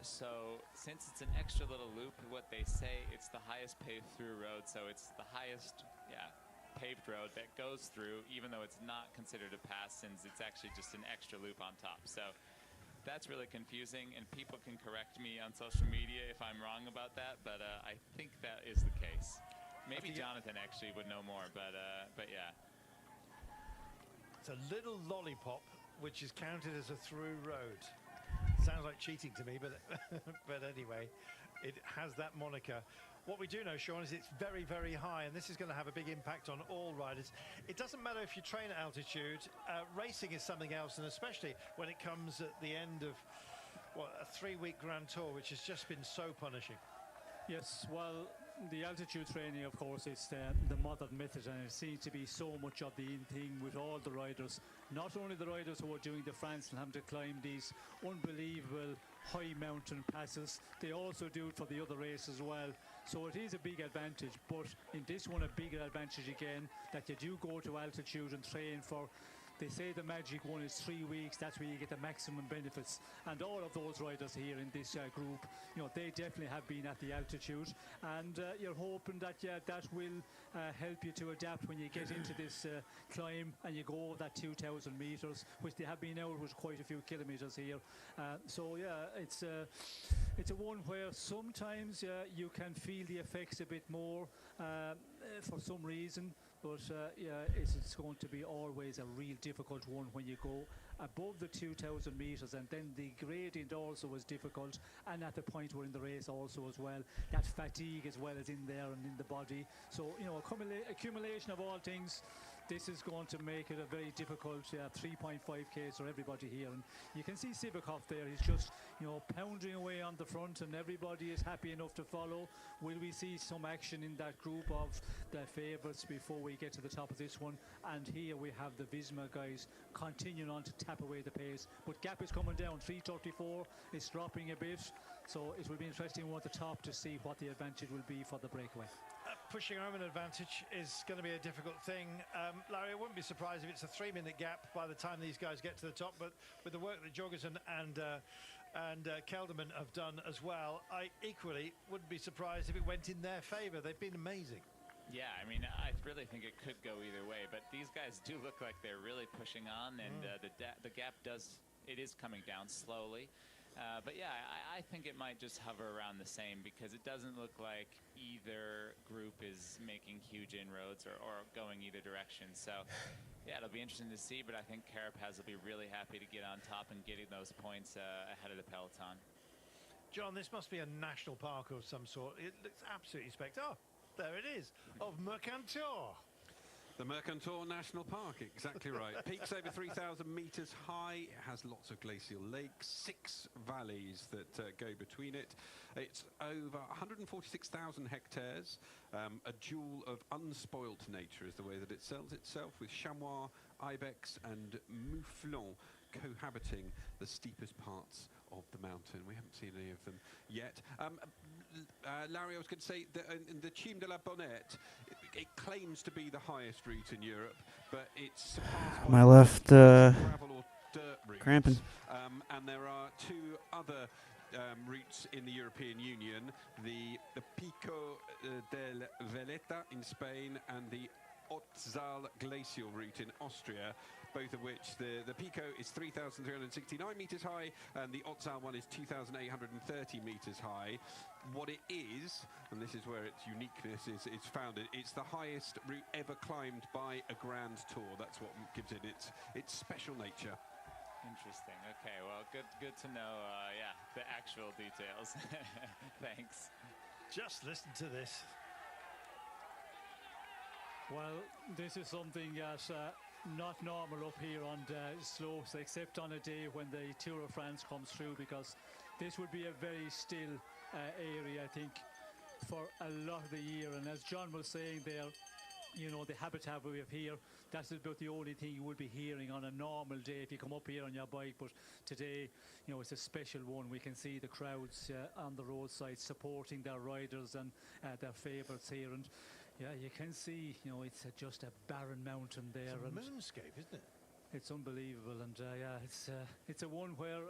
So since it's an extra little loop, what they say, it's the highest paved through road, so it's the highest, yeah, paved road that goes through, even though it's not considered a pass, since it's actually just an extra loop on top. So that's really confusing, and people can correct me on social media if I'm wrong about that, but I think that is the case. Maybe Jonathan actually would know more, but yeah. It's a little lollipop, which is counted as a through road. Sounds like cheating to me, but but anyway, it has that moniker. What we do know, Sean, is it's very, very high, and this is going to have a big impact on all riders. It doesn't matter if you train at altitude. Racing is something else, and especially when it comes at the end of, what, a 3-week Grand Tour, which has just been so punishing. Yes, well, the altitude training, of course, is the modern method, and it seems to be so much of the in thing with all the riders. Not only the riders who are doing the France and having to climb these unbelievable high mountain passes, they also do it for the other races as well. So it is a big advantage, but in this one a bigger advantage again, that you do go to altitude and train for. They say the magic one is 3 weeks. That's where you get the maximum benefits. And all of those riders here in this group, you know, they definitely have been at the altitude. And you're hoping that that will help you to adapt when you get into this climb and you go over that 2,000 meters, which they have been out with quite a few kilometers here. So yeah, it's a one where sometimes you can feel the effects a bit more for some reason. But yeah, it's going to be always a real difficult one when you go above the 2,000 meters, and then the gradient also is difficult, and at the point we're in the race also as well, that fatigue as well is in there and in the body. So, you know, accumulation of all things, this is going to make it a very difficult 3.5Ks for everybody here. And you can see Sivakov there, he's just, you know, pounding away on the front, and everybody is happy enough to follow. Will we see some action in that group of the favourites before we get to the top of this one? And here we have the Visma guys continuing on to tap away the pace, but gap is coming down. 3:34, it's dropping a bit, so it will be interesting at the top to see what the advantage will be for the breakaway. Pushing home an advantage is going to be a difficult thing. Larry, I wouldn't be surprised if it's a 3-minute gap by the time these guys get to the top, but with the work that Jorgensen and Kelderman have done as well, I equally wouldn't be surprised if it went in their favour. They've been amazing. Yeah, I mean, I really think it could go either way, but these guys do look like they're really pushing on, and the gap does it is coming down slowly. But yeah, I think it might just hover around the same because it doesn't look like either group is making huge inroads or going either direction. So yeah, it'll be interesting to see, but I think Carapaz will be really happy to get on top and getting those points ahead of the peloton. John, this must be a national park of some sort. It looks absolutely spectacular. Oh, there it is, of Mercantor. The Mercantor National Park, exactly right. Peaks over 3,000 metres high. It has lots of glacial lakes, 6 valleys that go between it. It's over 146,000 hectares. A jewel of unspoilt nature is the way that it sells itself, with chamois, ibex and mouflon cohabiting the steepest parts of the mountain. We haven't seen any of them yet. Larry, I was going to say that in the Cime de la Bonnette, it claims to be the highest route in Europe, but it's surpassed My by left gravel or dirt routes. cramping. And there are 2 other routes in the European Union, the Pico del Veleta in Spain and the Otzal glacial route in Austria, both of which the Pico is 3,369 metres high and the Otzal one is 2,830 metres high. What it is, and this is where its uniqueness is founded, it's the highest route ever climbed by a Grand Tour. That's what gives it its special nature. Interesting. Okay, well, good to know, yeah, the actual details. Thanks. Just listen to this. Well, this is something that's not normal up here on the slopes, except on a day when the Tour of France comes through, because this would be a very still area, I think, for a lot of the year. And as John was saying there, you know, the habitat we have here, that's about the only thing you would be hearing on a normal day if you come up here on your bike. But today, you know, it's a special one. We can see the crowds on the roadside supporting their riders and their favourites here. And yeah, you can see, you know, it's just a barren mountain there. It's a moonscape, isn't it? It's unbelievable, and yeah, it's a one where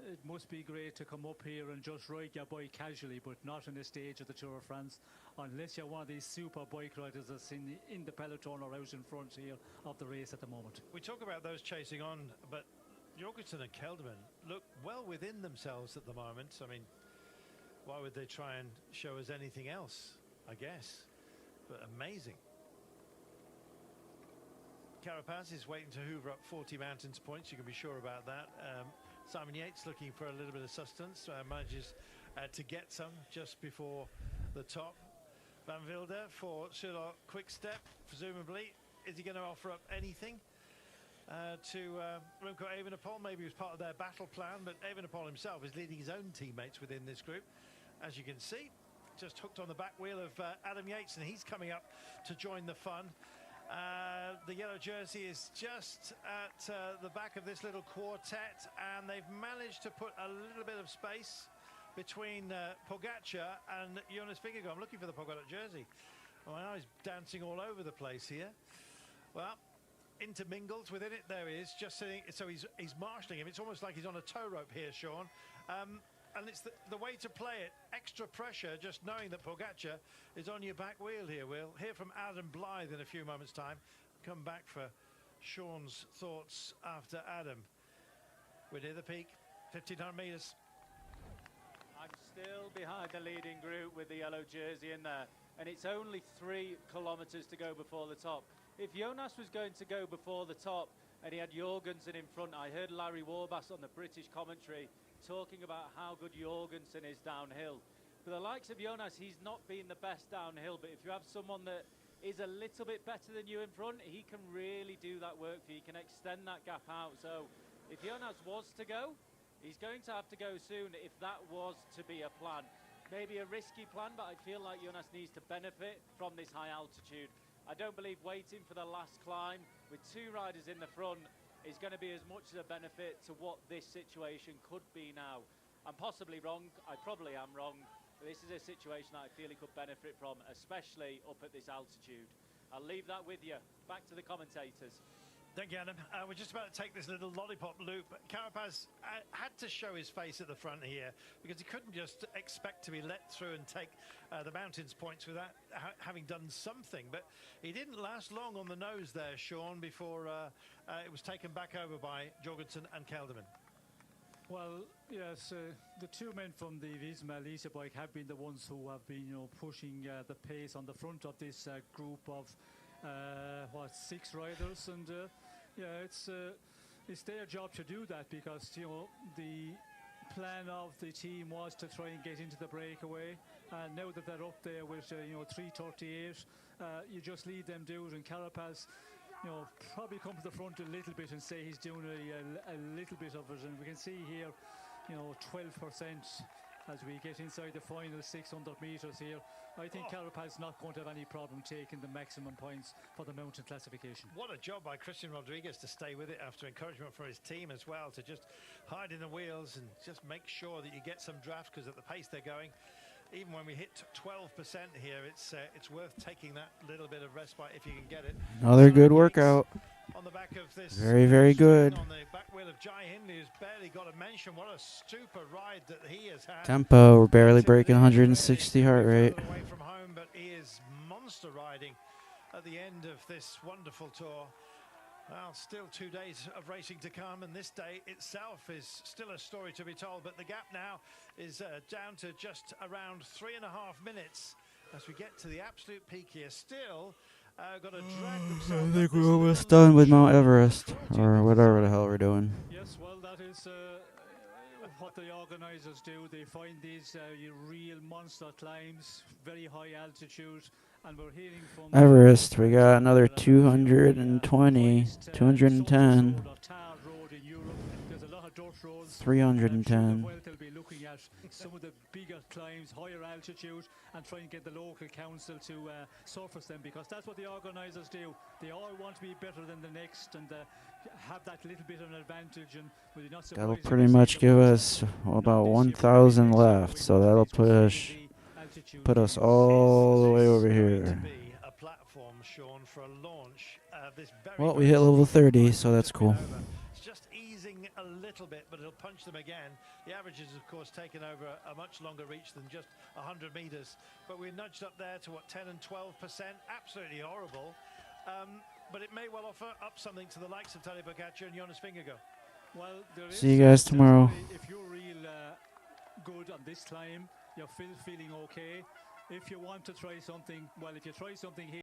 it must be great to come up here and just ride your bike casually, but not on the stage of the Tour of France, unless you're one of these super bike riders that's in the peloton or out in front here of the race at the moment. We talk about those chasing on, but Jorgensen and Kelderman look well within themselves at the moment. I mean, why would they try and show us anything else, I guess? But amazing. Carapaz is waiting to hoover up 40 mountains points, you can be sure about that. Simon Yates looking for a little bit of sustenance, manages to get some just before the top. Van Wilder for Solar Quick Step, presumably. Is he going to offer up anything to Remco Evenepoel? Maybe it was part of their battle plan, but Evenepoel himself is leading his own teammates within this group. As you can see, just hooked on the back wheel of Adam Yates, and he's coming up to join the fun. The yellow jersey is just at the back of this little quartet, and they've managed to put a little bit of space between Pogacar and Jonas Vingegaard. I'm looking for the Pogacar jersey. Oh, now he's dancing all over the place here. Well, intermingled within it, there he is, just sitting. So he's marshalling him. It's almost like he's on a tow rope here, Sean. And it's the way to play it. Extra pressure, just knowing that Pogacar is on your back wheel here. We'll hear from Adam Blythe in a few moments' time. Come back for Sean's thoughts after Adam. We're near the peak, 1,500 metres. I'm still behind the leading group with the yellow jersey in there. And it's only 3 kilometres to go before the top. If Jonas was going to go before the top and he had Jorgensen in front, I heard Larry Warbass on the British commentary talking about how good Jorgensen is downhill. For the likes of Jonas, he's not been the best downhill, but if you have someone that is a little bit better than you in front, he can really do that work for you. He can extend that gap out. So if Jonas was to go, he's going to have to go soon if that was to be a plan. Maybe a risky plan, but I feel like Jonas needs to benefit from this high altitude. I don't believe waiting for the last climb with 2 riders in the front is going to be as much as a benefit to what this situation could be now. I'm possibly wrong, I probably am wrong, but this is a situation that I feel he could benefit from, especially up at this altitude. I'll leave that with you. Back to the commentators. Thank you, Adam. We're just about to take this little lollipop loop. Carapaz had to show his face at the front here because he couldn't just expect to be let through and take the mountains points without having done something. But he didn't last long on the nose there, Sean, before it was taken back over by Jorgensen and Kelderman. Well, yes, the two men from the Visma Lisa bike have been the ones who have been, pushing the pace on the front of this group of 6 riders, and it's their job to do that because the plan of the team was to try and get into the breakaway, and now that they're up there with 3:38, you just leave them do it. And Carapaz probably come to the front a little bit and say he's doing a little bit of it, and we can see here 12% as we get inside the final 600 metres here. I think Carapaz not going to have any problem taking the maximum points for the mountain classification. What a job by Christian Rodriguez to stay with it after encouragement from his team as well, to just hide in the wheels and just make sure that you get some draft, because at the pace they're going, even when we hit 12% here, it's worth taking that little bit of respite if you can get it. Another good workout. On the back of this, very, very good. On the back wheel of Jai Hindley, who's barely got a mention. What a stupor ride that he has had. Tempo, we're barely breaking 160 heart rate. Away from home, but he is monster riding at the end of this wonderful tour. Well, still 2 days of racing to come, and this day itself is still a story to be told. But the gap now is down to just around 3.5 minutes as we get to the absolute peak here. Still got to drag themselves. I think we're almost done with Mount Everest, or whatever the hell we're doing. Yes, well, that is what the organisers do. They find these real monster climbs, very high altitude. And we're hearing from Everest, we got another 220, 210, 310. They'll be looking at some of the bigger climbs, higher altitude, and try and get the local council to surface them, because that's what the organisers do. They all want to be better than the next and have that little bit of an advantage. And we're not that'll pretty much give us about 1,000 left, so that'll put us all the way over here. Well, we hit level 30, so that's cool. It's just easing a little bit, but it'll punch them again. The average is, of course, taken over a much longer reach than just 100 meters. But we're nudged up there to, 10 and 12%. Absolutely horrible. But it may well offer up something to the likes of Tadej Pogačar and Jonas Vingegaard. Well, see you guys tomorrow. If you're real good on this climb, you're feeling okay. If you want to try something, well, if you try something here,